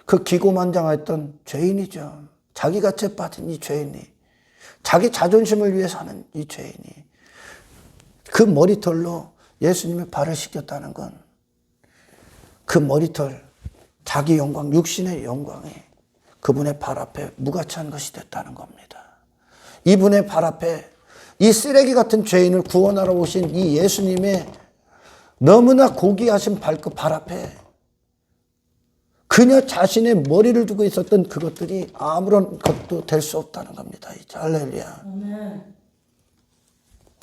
그 기고만장했던 죄인이죠. 자기가 죄 빠진 이 죄인이, 자기 자존심을 위해 사는 이 죄인이 그 머리털로 예수님의 발을 씻겼다는 건 그 머리털, 자기 영광, 육신의 영광이 그분의 발 앞에 무가치한 것이 됐다는 겁니다. 이분의 발 앞에 이 쓰레기 같은 죄인을 구원하러 오신 이 예수님의 너무나 고귀하신 발끝 발 앞에 그녀 자신의 머리를 두고 있었던 그것들이 아무런 것도 될 수 없다는 겁니다. 이제 할렐루야. 아멘.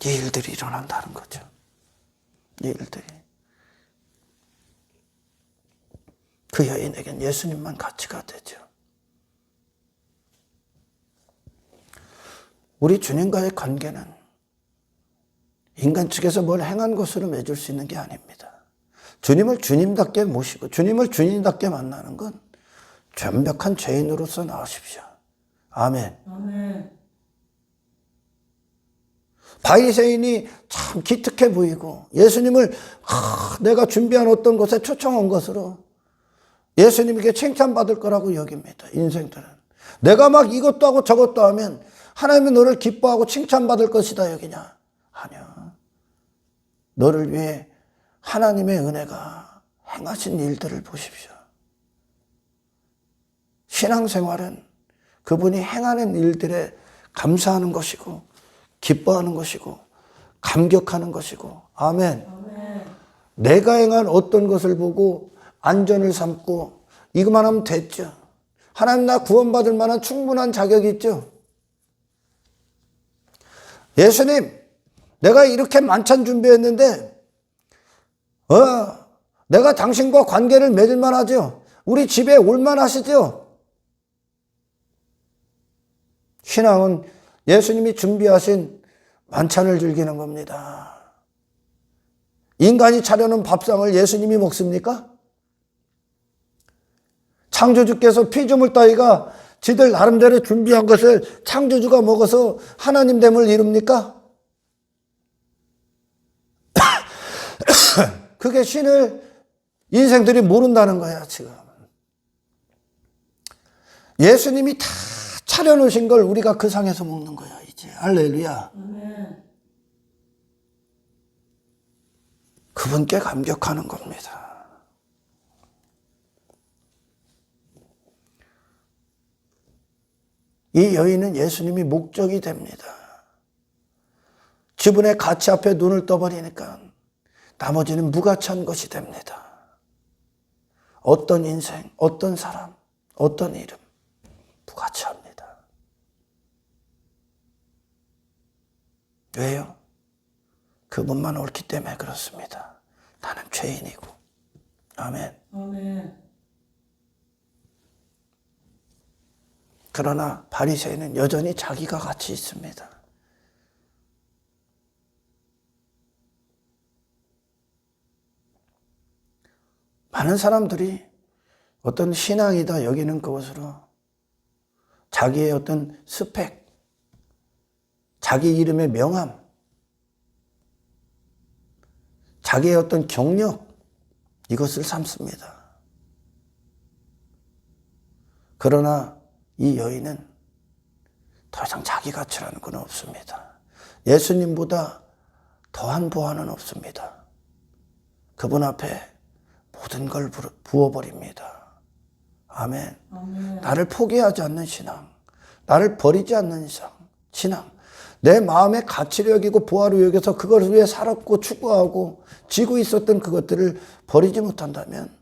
이 일들이 일어난다는 거죠. 이 일들이. 그 여인에겐 예수님만 가치가 되죠. 우리 주님과의 관계는 인간 측에서 뭘 행한 것으로 맺을 수 있는 게 아닙니다. 주님을 주님답게 모시고 주님을 주님답게 만나는 건 완벽한 죄인으로서 나오십시오. 아멘. 아멘. 바리새인이 참 기특해 보이고 예수님을 내가 준비한 어떤 곳에 초청한 것으로 예수님에게 칭찬받을 거라고 여깁니다. 인생들은. 내가 막 이것도 하고 저것도 하면 하나님이 너를 기뻐하고 칭찬받을 것이다 여기냐? 아니야. 너를 위해 하나님의 은혜가 행하신 일들을 보십시오. 신앙생활은 그분이 행하는 일들에 감사하는 것이고 기뻐하는 것이고 감격하는 것이고. 아멘. 아멘. 내가 행한 어떤 것을 보고 안전을 삼고 이것만 하면 됐죠. 하나님 나 구원받을 만한 충분한 자격이 있죠. 예수님, 내가 이렇게 만찬 준비했는데 내가 당신과 관계를 맺을 만하죠. 우리 집에 올 만하시죠. 신앙은 예수님이 준비하신 만찬을 즐기는 겁니다. 인간이 차려놓은 밥상을 예수님이 먹습니까? 창조주께서 피조물 따위가 지들 나름대로 준비한 것을 창조주가 먹어서 하나님 됨을 이룹니까? 그게 신을 인생들이 모른다는 거야 지금. 예수님이 다 차려놓으신 걸 우리가 그 상에서 먹는 거야 이제. 할렐루야. 아멘. 그분께 감격하는 겁니다. 이 여인은 예수님이 목적이 됩니다. 지분의 가치 앞에 눈을 떠버리니까 나머지는 무가치한 것이 됩니다. 어떤 인생, 어떤 사람, 어떤 이름, 무가치합니다. 왜요? 그분만 옳기 때문에 그렇습니다. 나는 죄인이고. 아멘. 아멘. 그러나 바리새인은 여전히 자기가 가치 있습니다. 많은 사람들이 어떤 신앙이다 여기는 그것으로 자기의 어떤 스펙, 자기 이름의 명함, 자기의 어떤 경력 이것을 삼습니다. 그러나 이 여인은 더 이상 자기 가치라는 건 없습니다. 예수님보다 더한 보안은 없습니다. 그분 앞에 모든 걸 부어버립니다. 아멘. 아멘. 나를 포기하지 않는 신앙, 나를 버리지 않는 신앙, 내 마음의 가치를 여기고 보화로 여겨서 그걸 위해 살았고 추구하고 지고 있었던 그것들을 버리지 못한다면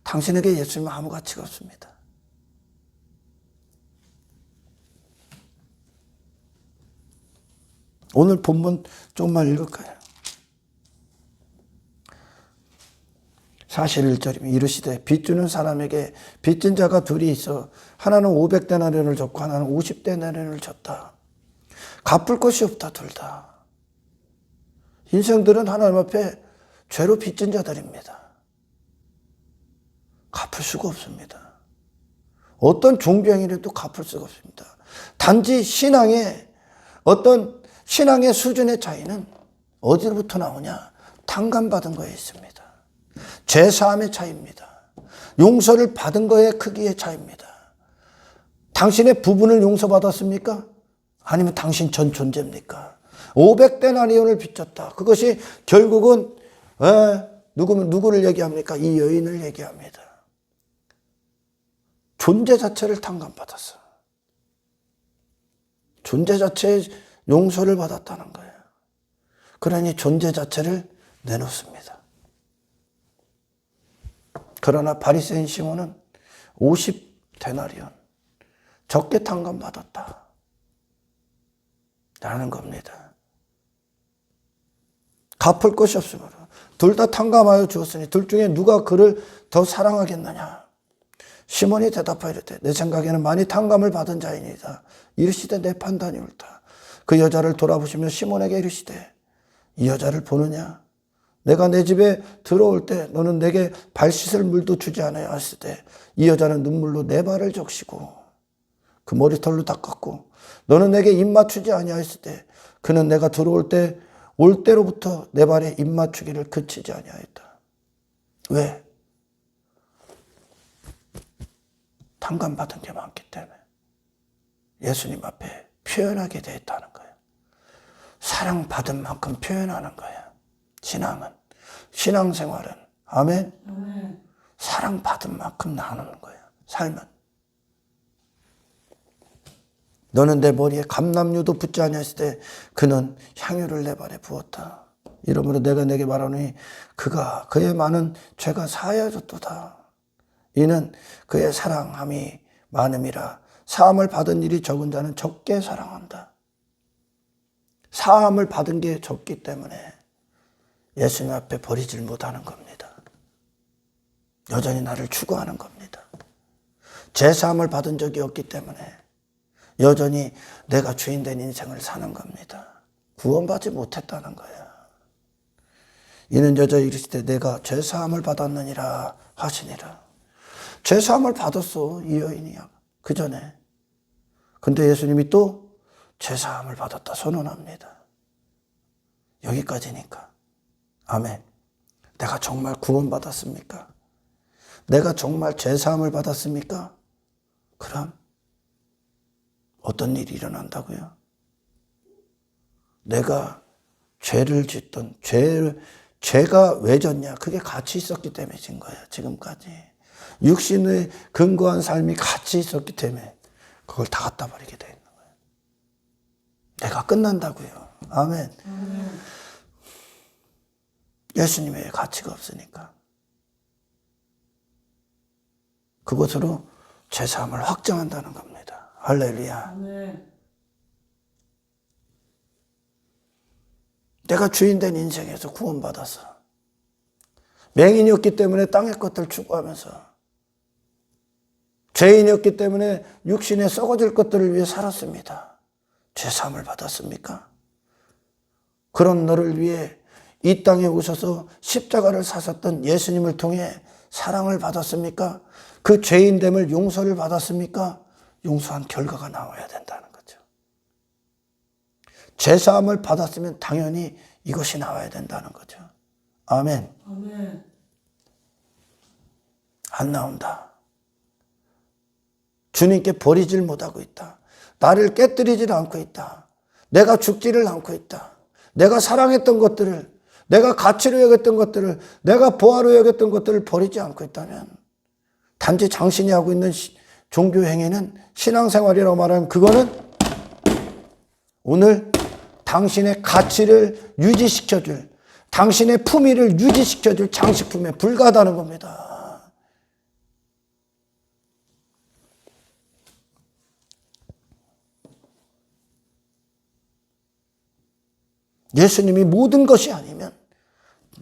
당신에게 예수님은 아무 가치가 없습니다. 오늘 본문 조금만 읽을까요? 41절이면 이르시되 빚주는 사람에게 빚진 자가 둘이 있어 하나는 500데나리온을 줬고 하나는 50데나리온을 줬다. 갚을 것이 없다 둘 다. 인생들은 하나님 앞에 죄로 빚진 자들입니다. 갚을 수가 없습니다. 어떤 종교행위라도 갚을 수가 없습니다. 단지 신앙의 수준의 차이는 어디로부터 나오냐? 탕감받은 거에 있습니다. 죄사함의 차이입니다. 용서를 받은 거의 크기의 차이입니다. 당신의 부분을 용서받았습니까? 아니면 당신 전 존재입니까? 500데나리온을 빚졌다. 그것이 결국은 누구를 얘기합니까? 이 여인을 얘기합니다. 존재 자체를 탕감받았어. 존재 자체의 용서를 받았다는 거예요. 그러니 존재 자체를 내놓습니다. 그러나 바리새인 시몬은 50데나리온 적게 탕감받았다 라는 겁니다. 갚을 것이 없으므로 둘 다 탕감하여 주었으니 둘 중에 누가 그를 더 사랑하겠느냐? 시몬이 대답하여 이르되 내 생각에는 많이 탕감을 받은 자이니이다. 이르시되 내 판단이 옳다. 그 여자를 돌아보시며 시몬에게 이르시되 이 여자를 보느냐? 내가 내 집에 들어올 때 너는 내게 발 씻을 물도 주지 않아야 했을 때 이 여자는 눈물로 내 발을 적시고 그 머리털로 닦았고 너는 내게 입 맞추지 아니하였을 때 그는 내가 들어올 때 올 때로부터 내 발에 입 맞추기를 그치지 아니하였다. 왜? 탕감받은 게 많기 때문에 예수님 앞에 표현하게 되었다는 거예요. 사랑받은 만큼 표현하는 거예요. 신앙생활은 아멘. 사랑받은 만큼 나누는 거예요. 삶은. 너는 내 머리에 감람류도 붙지 아니하실 때 그는 향유를 내 발에 부었다. 이러므로 내가 내게 말하노니 그가 그의 많은 죄가 사하여졌도다. 이는 그의 사랑함이 많음이라. 사함을 받은 일이 적은 자는 적게 사랑한다. 사함을 받은 게 적기 때문에 예수님 앞에 버리질 못하는 겁니다. 여전히 나를 추구하는 겁니다. 죄사함을 받은 적이 없기 때문에 여전히 내가 주인된 인생을 사는 겁니다. 구원받지 못했다는 거예요. 이는 여자 이르시되 내가 죄사함을 받았느니라 하시니라. 죄사함을 받았어 이 여인이 그 전에. 근데 예수님이 또 죄사함을 받았다 선언합니다. 여기까지니까. 아멘. 내가 정말 구원받았습니까? 내가 정말 죄사함을 받았습니까? 그럼 어떤 일이 일어난다고요? 내가 죄를 짓던 죄가 왜 졌냐? 그게 같이 있었기 때문에 진 거예요. 지금까지. 육신의 근거한 삶이 같이 있었기 때문에 그걸 다 갖다 버리게 돼 있는 거예요. 내가 끝난다고요. 아멘. 예수님의 가치가 없으니까. 그것으로 죄사함을 확정한다는 겁니다. 할렐루야. 아멘. 내가 주인된 인생에서 구원받았어. 맹인이었기 때문에 땅의 것들 추구하면서 죄인이었기 때문에 육신에 썩어질 것들을 위해 살았습니다. 죄사함을 받았습니까? 그런 너를 위해 이 땅에 오셔서 십자가를 사셨던 예수님을 통해 사랑을 받았습니까? 그 죄인됨을 용서를 받았습니까? 용서한 결과가 나와야 된다는 거죠. 죄사함을 받았으면 당연히 이것이 나와야 된다는 거죠. 아멘. 아멘. 안 나온다. 주님께 버리질 못하고 있다. 나를 깨뜨리질 않고 있다. 내가 죽지를 않고 있다. 내가 사랑했던 것들을, 내가 가치로 여겼던 것들을, 내가 보화로 여겼던 것들을 버리지 않고 있다면 단지 당신이 하고 있는 종교 행위는 신앙생활이라고 말하면 그거는 오늘 당신의 가치를 유지시켜줄, 당신의 품위를 유지시켜줄 장식품에 불과하다는 겁니다. 예수님이 모든 것이 아니면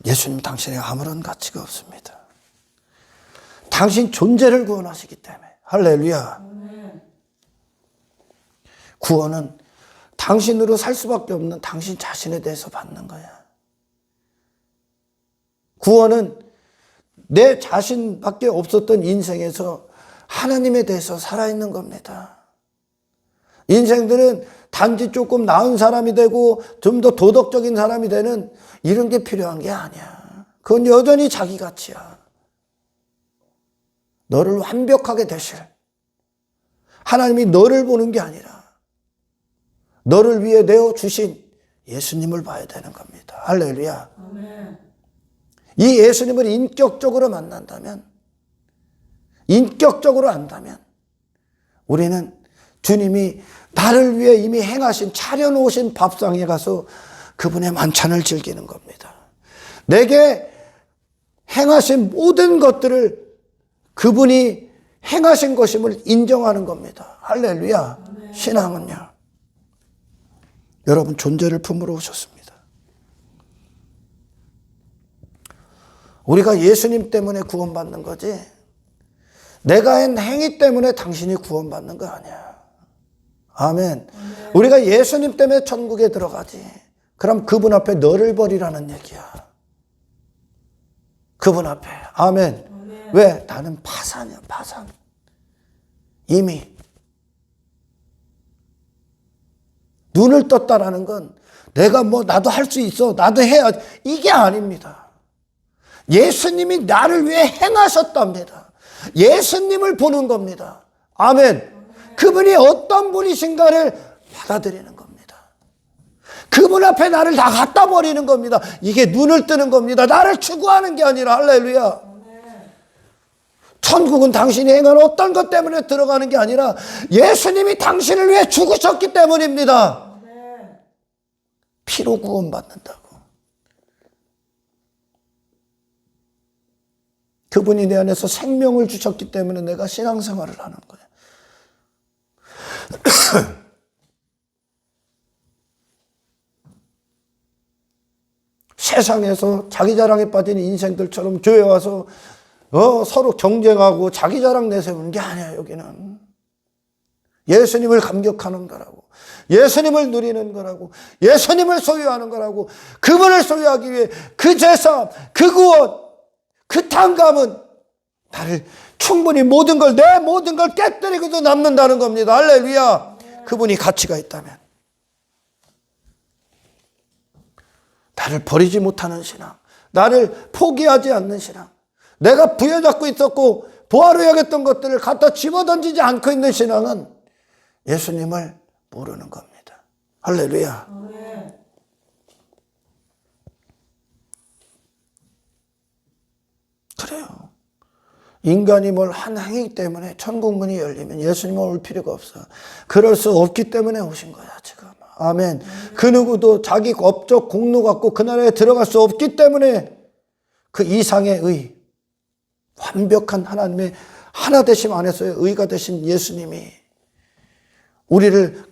예수님 당신의 아무런 가치가 없습니다. 당신 존재를 구원하시기 때문에. 할렐루야. 구원은 당신으로 살 수밖에 없는 당신 자신에 대해서 받는 거야. 구원은 내 자신밖에 없었던 인생에서 하나님에 대해서 살아있는 겁니다. 인생들은 단지 조금 나은 사람이 되고 좀 더 도덕적인 사람이 되는 이런 게 필요한 게 아니야. 그건 여전히 자기 가치야. 너를 완벽하게 되실 하나님이 너를 보는 게 아니라 너를 위해 내어주신 예수님을 봐야 되는 겁니다. 할렐루야. 아멘. 이 예수님을 인격적으로 만난다면, 인격적으로 안다면 우리는 주님이 나를 위해 이미 행하신, 차려놓으신 밥상에 가서 그분의 만찬을 즐기는 겁니다. 내게 행하신 모든 것들을 그분이 행하신 것임을 인정하는 겁니다. 할렐루야. 네. 신앙은요, 여러분 존재를 품으러 오셨습니다. 우리가 예수님 때문에 구원받는 거지 내가 한 행위 때문에 당신이 구원받는 거 아니야. 아멘. 우리가 예수님 때문에 천국에 들어가지. 그럼 그분 앞에 너를 버리라는 얘기야. 그분 앞에. 아멘. 왜? 나는 파산이야, 파산. 이미 눈을 떴다라는 건 내가 뭐 나도 할 수 있어, 나도 해야, 이게 아닙니다. 예수님이 나를 위해 행하셨답니다. 예수님을 보는 겁니다. 아멘. 그분이 어떤 분이신가를 받아들이는 겁니다. 그분 앞에 나를 다 갖다 버리는 겁니다. 이게 눈을 뜨는 겁니다. 나를 추구하는 게 아니라. 할렐루야. 천국은 당신이 행한 어떤 것 때문에 들어가는 게 아니라 예수님이 당신을 위해 죽으셨기 때문입니다. 피로 구원받는다고. 그분이 내 안에서 생명을 주셨기 때문에 내가 신앙생활을 하는 거예요. 세상에서 자기 자랑에 빠진 인생들처럼 교회 와서 서로 경쟁하고 자기 자랑 내세우는 게 아니야. 여기는 예수님을 감격하는 거라고, 예수님을 누리는 거라고, 예수님을 소유하는 거라고. 그분을 소유하기 위해 그 제사, 그 구원, 그 탕감은 나를 충분히 모든 걸, 내 모든 걸 깨뜨리고도 남는다는 겁니다. 할렐루야. 그분이 가치가 있다면 나를 버리지 못하는 신앙, 나를 포기하지 않는 신앙, 내가 부여잡고 있었고 보화로 여겼던 것들을 갖다 집어던지지 않고 있는 신앙은 예수님을 모르는 겁니다. 할렐루야. 그래요. 인간이 뭘 한 행위 때문에 천국 문이 열리면 예수님은 올 필요가 없어. 그럴 수 없기 때문에 오신 거야 지금. 아멘. 그 누구도 자기 업적 공로 갖고 그 나라에 들어갈 수 없기 때문에 그 이상의 의, 완벽한 하나님의 하나 되심 안에서의 의가 되신 예수님이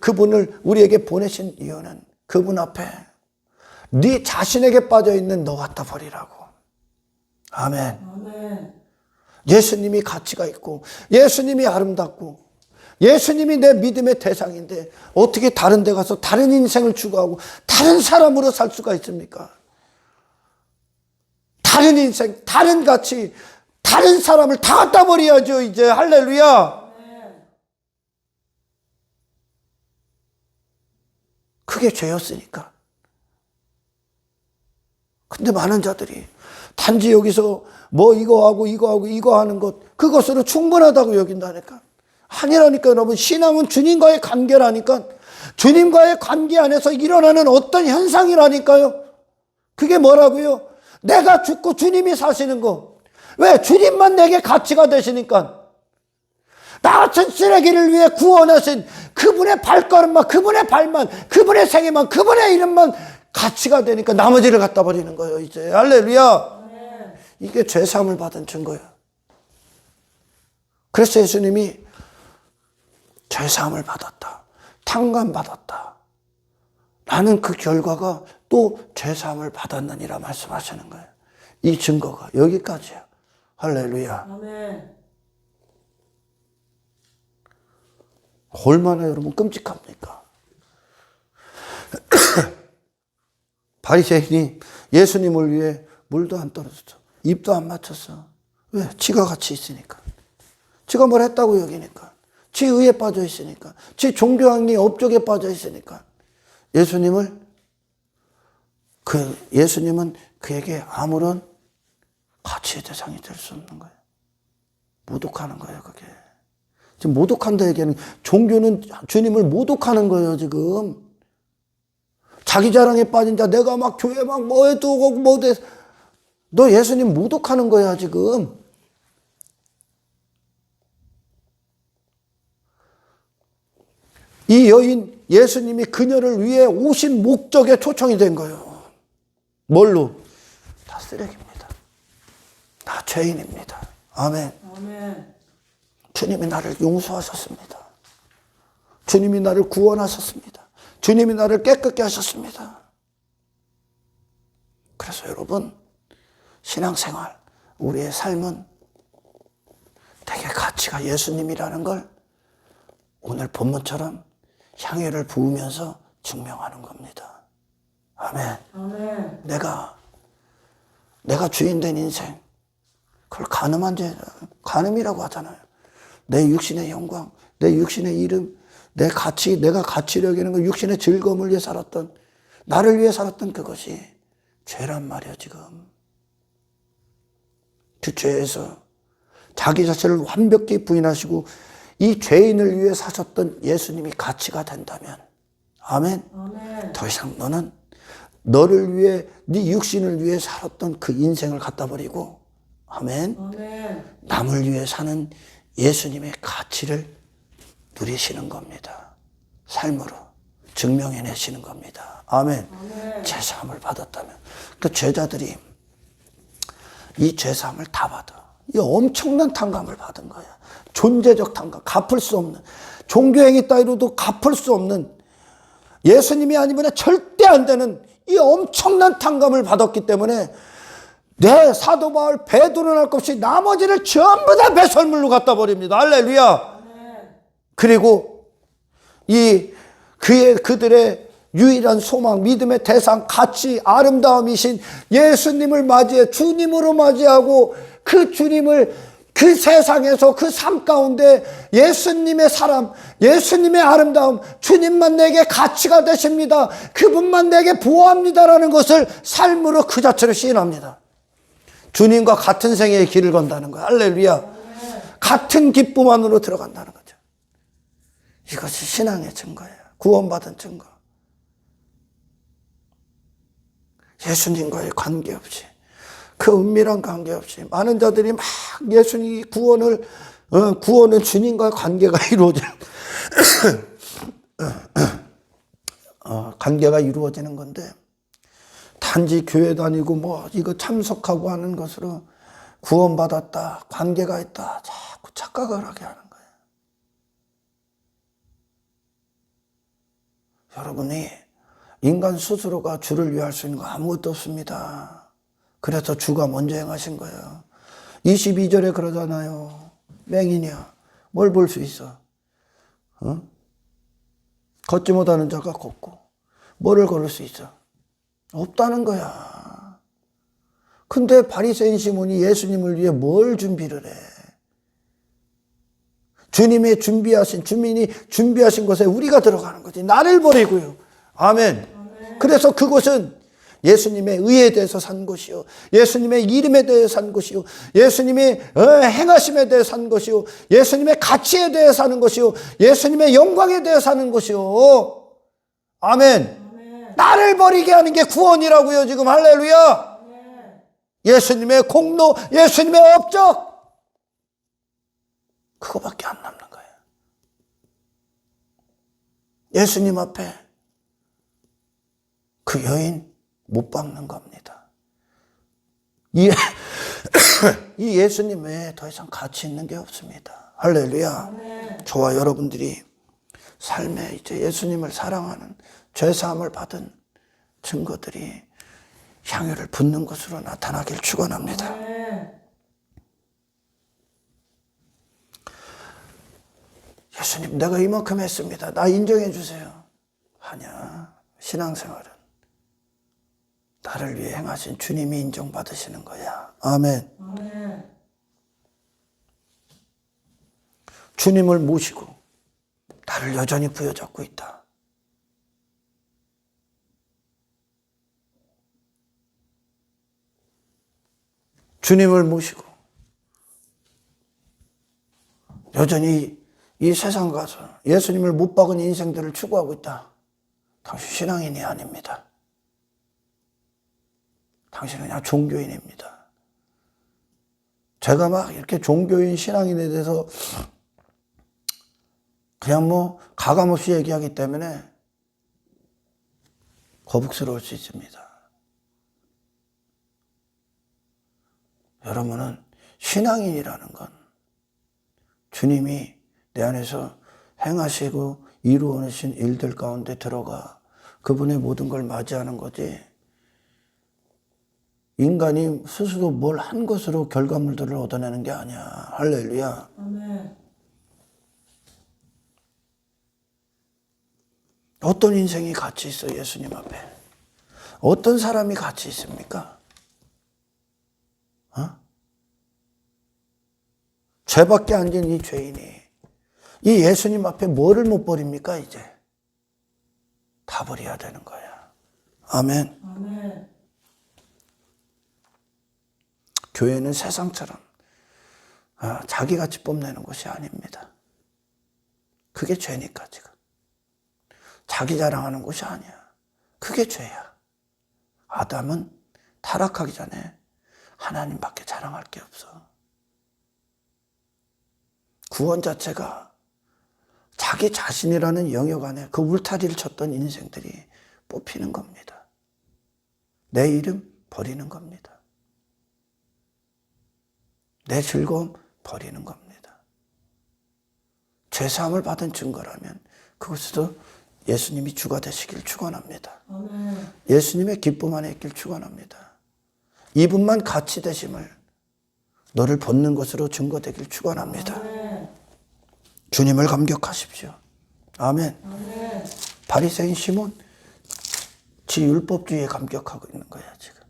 그분을 우리에게 보내신 이유는 그분 앞에 네 자신에게 빠져있는 너 갖다 버리라고. 아멘. 아멘. 예수님이 가치가 있고 예수님이 아름답고 예수님이 내 믿음의 대상인데 어떻게 다른 데 가서 다른 인생을 추구하고 다른 사람으로 살 수가 있습니까? 다른 인생, 다른 가치, 다른 사람을 다 갖다 버려야죠 이제. 할렐루야. 그게 죄였으니까. 근데 많은 자들이 단지 여기서 뭐 이거 하고 이거 하는 것, 그것으로 충분하다고 여긴다니까. 아니라니까. 여러분, 신앙은 주님과의 관계라니까. 주님과의 관계 안에서 일어나는 어떤 현상이라니까요. 그게 뭐라고요? 내가 죽고 주님이 사시는 거. 왜? 주님만 내게 가치가 되시니까. 나 같은 쓰레기를 위해 구원하신 그분의 발걸음만, 그분의 발만, 그분의 생애만, 그분의 이름만 가치가 되니까 나머지를 갖다 버리는 거예요, 이제. 할렐루야. 이게 죄사함을 받은 증거예요. 그래서 예수님이 죄사함을 받았다, 탕감받았다, 나는 그 결과가 또 죄사함을 받았느니라 말씀하시는 거예요. 이 증거가 여기까지야. 할렐루야. 아멘. 얼마나 여러분 끔찍합니까? 바리새인이 예수님을 위해 물도 안 떨어졌어, 입도 안 맞췄어. 왜? 지가 같이 있으니까. 지가 뭘 했다고 여기니까. 지 의에 빠져 있으니까. 지 종교학리 업적에 빠져 있으니까. 예수님은 그에게 아무런 가치의 대상이 될 수 없는 거예요. 모독하는 거예요, 그게. 지금 모독한다 얘기하는, 종교는 주님을 모독하는 거예요, 지금. 자기 자랑에 빠진 자, 내가 막 교회 막 뭐해도 뭐돼. 너 예수님 모독하는 거야, 지금. 이 여인, 예수님이 그녀를 위해 오신 목적에 초청이 된 거예요. 뭘로? 나 쓰레기입니다. 나 죄인입니다. 아멘. 아멘. 주님이 나를 용서하셨습니다. 주님이 나를 구원하셨습니다. 주님이 나를 깨끗게 하셨습니다. 그래서 여러분, 신앙생활, 우리의 삶은 되게 가치가 예수님이라는 걸 오늘 본문처럼 향유를 부으면서 증명하는 겁니다. 아멘. 아멘. 내가 주인 된 인생, 그걸 간음이라고 하잖아요. 내 육신의 영광, 내 육신의 이름, 내가 가치를 여기는 거, 육신의 즐거움을 위해 살았던, 나를 위해 살았던 그것이 죄란 말이에요, 지금. 그 죄에서 자기 자체를 완벽히 부인하시고 이 죄인을 위해 사셨던 예수님이 가치가 된다면, 아멘. 아멘. 더 이상 너는 너를 위해, 네 육신을 위해 살았던 그 인생을 갖다 버리고, 아멘. 아멘. 남을 위해 사는 예수님의 가치를 누리시는 겁니다. 삶으로 증명해내시는 겁니다. 아멘. 아멘. 죄사함을 받았다면. 그 죄자들이 이 죄사함을 다 받아. 이 엄청난 탕감을 받은 거야. 존재적 탕감, 갚을 수 없는, 종교행위 따위로도 갚을 수 없는, 예수님이 아니면 절대 안 되는 이 엄청난 탕감을 받았기 때문에 내 사도 바울 베드로는 할 것 없이 나머지를 전부 다 배설물로 갖다 버립니다. 할렐루야. 그리고 그들의 유일한 소망, 믿음의 대상, 가치, 아름다움이신 예수님을 맞이해 주님으로 맞이하고 그 주님을 그 세상에서 그 삶 가운데 예수님의 사람, 예수님의 아름다움, 주님만 내게 가치가 되십니다. 그분만 내게 보호합니다라는 것을 삶으로 그 자체로 시인합니다. 주님과 같은 생애의 길을 건다는 거예요. 할렐루야. 같은 기쁨 안으로 들어간다는 거죠. 이것이 신앙의 증거예요. 구원받은 증거. 예수님과의 관계없이, 그 은밀한 관계없이 많은 자들이 막 예수님이 구원은 주님과의 관계가 이루어지는 관계가 이루어지는 건데, 단지 교회 다니고 뭐 이거 참석하고 하는 것으로 구원받았다, 관계가 있다, 자꾸 착각을 하게 하는 거예요. 여러분이 인간 스스로가 주를 위할 수 있는 거 아무것도 없습니다. 그래서 주가 먼저 행하신 거예요. 22절에 그러잖아요. 맹이냐, 뭘 볼 수 있어? 걷지 못하는 자가 걷고 뭐를 걸을 수 있어? 없다는 거야. 근데 바리새인 시몬이 예수님을 위해 뭘 준비를 해? 주님이 준비하신 곳에 우리가 들어가는 거지. 나를 버리고요. 아멘. 그래서 그곳은 예수님의 의에 대해서 산 것이요, 예수님의 이름에 대해서 산 것이요, 예수님의 행하심에 대해서 산 것이요, 예수님의 가치에 대해서 사는 것이요, 예수님의 영광에 대해서 사는 것이요. 아멘. 나를 버리게 하는 게 구원이라고요 지금. 할렐루야. 예수님의 공로, 예수님의 업적, 그거밖에 안 남는 거예요. 예수님 앞에 그 여인 못 박는 겁니다. 이 예수님 외에 더 이상 가치 있는 게 없습니다. 할렐루야. 저와 여러분들이 삶에 이제 예수님을 사랑하는, 죄사함을 받은 증거들이 향유를 붓는 것으로 나타나길 축원합니다. 예수님, 내가 이만큼 했습니다. 나 인정해 주세요. 아니야. 신앙생활은 나를 위해 행하신 주님이 인정받으시는 거야. 아멘. 주님을 모시고 나를 여전히 부여잡고 있다. 주님을 모시고 여전히 이 세상 가서 예수님을 못 박은 인생들을 추구하고 있다. 당신 신앙인이 아닙니다. 당신은 그냥 종교인입니다. 제가 막 이렇게 종교인, 신앙인에 대해서 그냥 뭐 가감없이 얘기하기 때문에 거북스러울 수 있습니다. 여러분은 신앙인이라는 건 주님이 내 안에서 행하시고 이루어내신 일들 가운데 들어가 그분의 모든 걸 맞이하는 거지, 인간이 스스로 뭘 한 것으로 결과물들을 얻어내는 게 아니야. 할렐루야. 아멘. 어떤 인생이 가치 있어 예수님 앞에? 어떤 사람이 가치 있습니까? 죄밖에 안 진 이 죄인이 이 예수님 앞에 뭐를 못 버립니까? 이제 다 버려야 되는 거야. 아멘. 아멘. 교회는 세상처럼 자기같이 뽐내는 것이 아닙니다. 그게 죄니까 지금. 자기 자랑하는 것이 아니야. 그게 죄야. 아담은 타락하기 전에 하나님밖에 자랑할 게 없어. 구원 자체가 자기 자신이라는 영역 안에 그 울타리를 쳤던 인생들이 뽑히는 겁니다. 내 이름 버리는 겁니다. 내 즐거움 버리는 겁니다. 죄사함을 받은 증거라면 그것도 예수님이 주가 되시길 축원합니다. 예수님의 기쁨 안에 있길 축원합니다. 이분만 가치 되심을 너를 벗는 것으로 증거되길 축원합니다. 주님을 감격하십시오. 아멘. 바리새인 시몬, 지 율법주의에 감격하고 있는 거야 지금.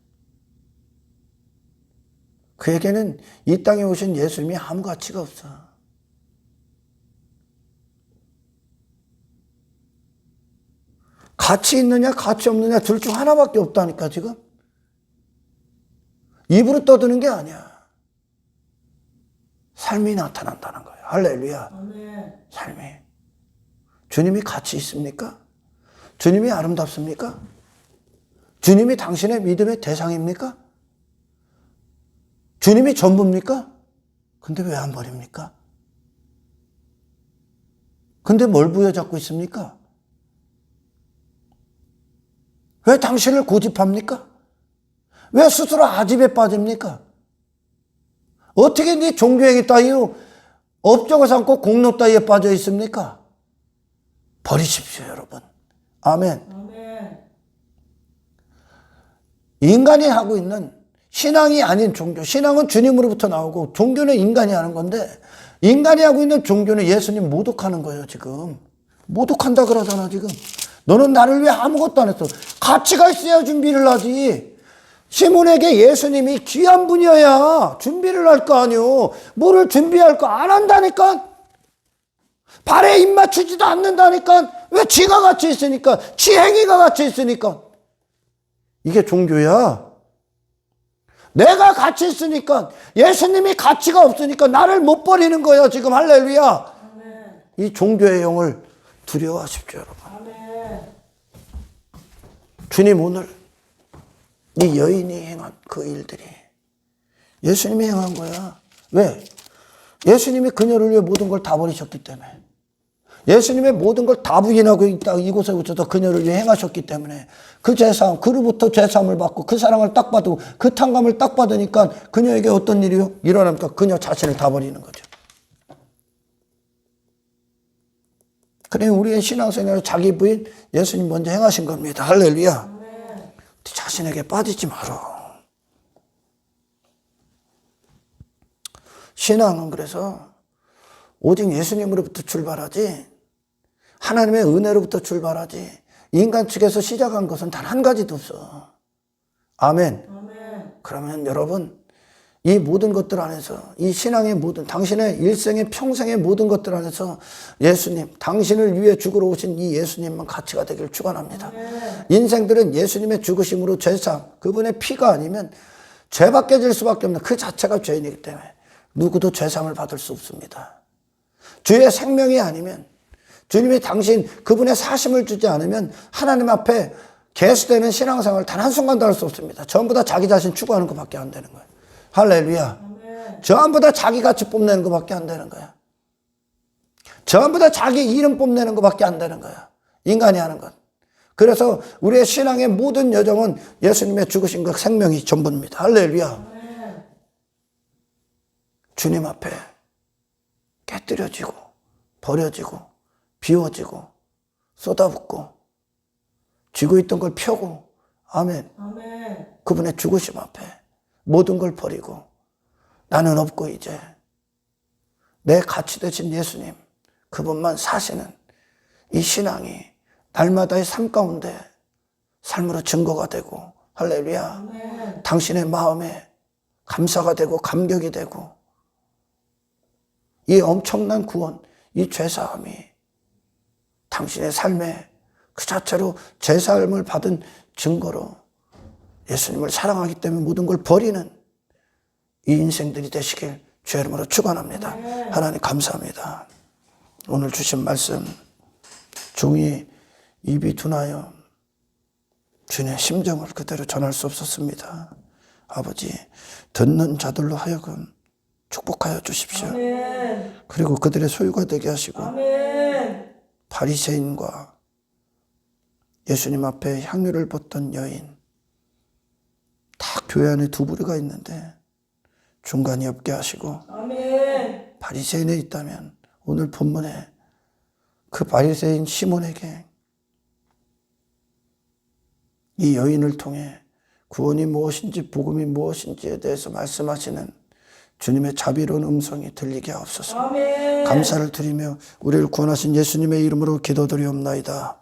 그에게는 이 땅에 오신 예수님이 아무 가치가 없어. 가치 있느냐 가치 없느냐 둘 중 하나밖에 없다니까 지금. 입으로 떠드는 게 아니야. 삶이 나타난다는 거예요. 할렐루야. 아멘. 삶이. 주님이 가치 있습니까? 주님이 아름답습니까? 주님이 당신의 믿음의 대상입니까? 주님이 전부입니까? 근데 왜 안 버립니까? 근데 뭘 부여잡고 있습니까? 왜 당신을 고집합니까? 왜 스스로 아집에 빠집니까? 어떻게 네 종교행위 따위로 업적을 삼고 공로 따위에 빠져 있습니까? 버리십시오, 여러분. 아멘. 아멘. 인간이 하고 있는 신앙이 아닌 종교. 신앙은 주님으로부터 나오고 종교는 인간이 하는 건데, 인간이 하고 있는 종교는 예수님 모독하는 거예요, 지금. 모독한다 그러잖아, 지금. 너는 나를 위해 아무것도 안 했어. 가치가 있어야 준비를 하지. 시몬에게 예수님이 귀한 분이어야 준비를 할 거 아니오. 뭐를 준비할 거 안 한다니까. 발에 입 맞추지도 않는다니까. 왜 지가 같이 있으니까. 지 행위가 같이 있으니까. 이게 종교야. 내가 같이 있으니까, 예수님이 가치가 없으니까 나를 못 버리는 거예요, 지금. 할렐루야. 아멘. 이 종교의 영을 두려워하십시오, 여러분. 아멘. 주님, 오늘 이 여인이 행한 그 일들이 예수님이 행한 거야. 왜? 예수님이 그녀를 위해 모든 걸 다 버리셨기 때문에. 예수님의 모든 걸 다 부인하고 이곳에 오셔서 그녀를 위해 행하셨기 때문에 그 죄사함, 그로부터 죄사함을 받고 그 사랑을 딱 받고 그 탕감을 딱 받으니까 그녀에게 어떤 일이 일어납니까? 그녀 자신을 다 버리는 거죠. 그래, 우리의 신앙생활 자기 부인 예수님 먼저 행하신 겁니다. 할렐루야. 자신에게 빠지지 마라. 신앙은 그래서 오직 예수님으로부터 출발하지, 하나님의 은혜로부터 출발하지, 인간 측에서 시작한 것은 단 한 가지도 없어. 아멘. 아멘. 그러면 여러분, 이 모든 것들 안에서, 이 신앙의 모든, 당신의 일생의 평생의 모든 것들 안에서 예수님, 당신을 위해 죽으러 오신 이 예수님만 가치가 되기를 축원합니다. 인생들은 예수님의 죽으심으로 죄사함, 그분의 피가 아니면 죄밖에 질 수밖에 없는 그 자체가 죄인이기 때문에 누구도 죄사함을 받을 수 없습니다. 주의 생명이 아니면, 주님이 당신 그분의 사심을 주지 않으면 하나님 앞에 계수되는 신앙생활을 단 한순간도 할 수 없습니다. 전부 다 자기 자신 추구하는 것밖에 안 되는 거예요. 할렐루야. 아멘. 전부 다 자기 가치 뽐내는 것밖에 안 되는 거야. 전부 다 자기 이름 뽐내는 것밖에 안 되는 거야. 인간이 하는 것. 그래서 우리의 신앙의 모든 여정은 예수님의 죽으신 것 생명이 전부입니다. 할렐루야. 아멘. 주님 앞에 깨뜨려지고 버려지고 비워지고 쏟아붓고 쥐고 있던 걸 펴고, 아멘. 아멘. 그분의 죽으심 앞에 모든 걸 버리고 나는 없고 이제 내 가치 되신 예수님, 그분만 사시는 이 신앙이 날마다의 삶 가운데 삶으로 증거가 되고, 할렐루야. 아멘. 당신의 마음에 감사가 되고 감격이 되고, 이 엄청난 구원, 이 죄사함이 당신의 삶에 그 자체로 죄사함을 받은 증거로 예수님을 사랑하기 때문에 모든 걸 버리는 이 인생들이 되시길 주의 이름으로 축원합니다. 하나님 감사합니다. 오늘 주신 말씀, 종이 입이 둔하여 주님의 심정을 그대로 전할 수 없었습니다. 아버지, 듣는 자들로 하여금 축복하여 주십시오. 아멘. 그리고 그들의 소유가 되게 하시고, 아멘. 바리새인과 예수님 앞에 향유를 붓던 여인, 다 교회 안에 두 부류가 있는데 중간이 없게 하시고, 아멘. 바리새인에 있다면 오늘 본문에 그 바리새인 시몬에게 이 여인을 통해 구원이 무엇인지 복음이 무엇인지에 대해서 말씀하시는 주님의 자비로운 음성이 들리게 하옵소서. 아멘. 감사를 드리며 우리를 구원하신 예수님의 이름으로 기도드리옵나이다.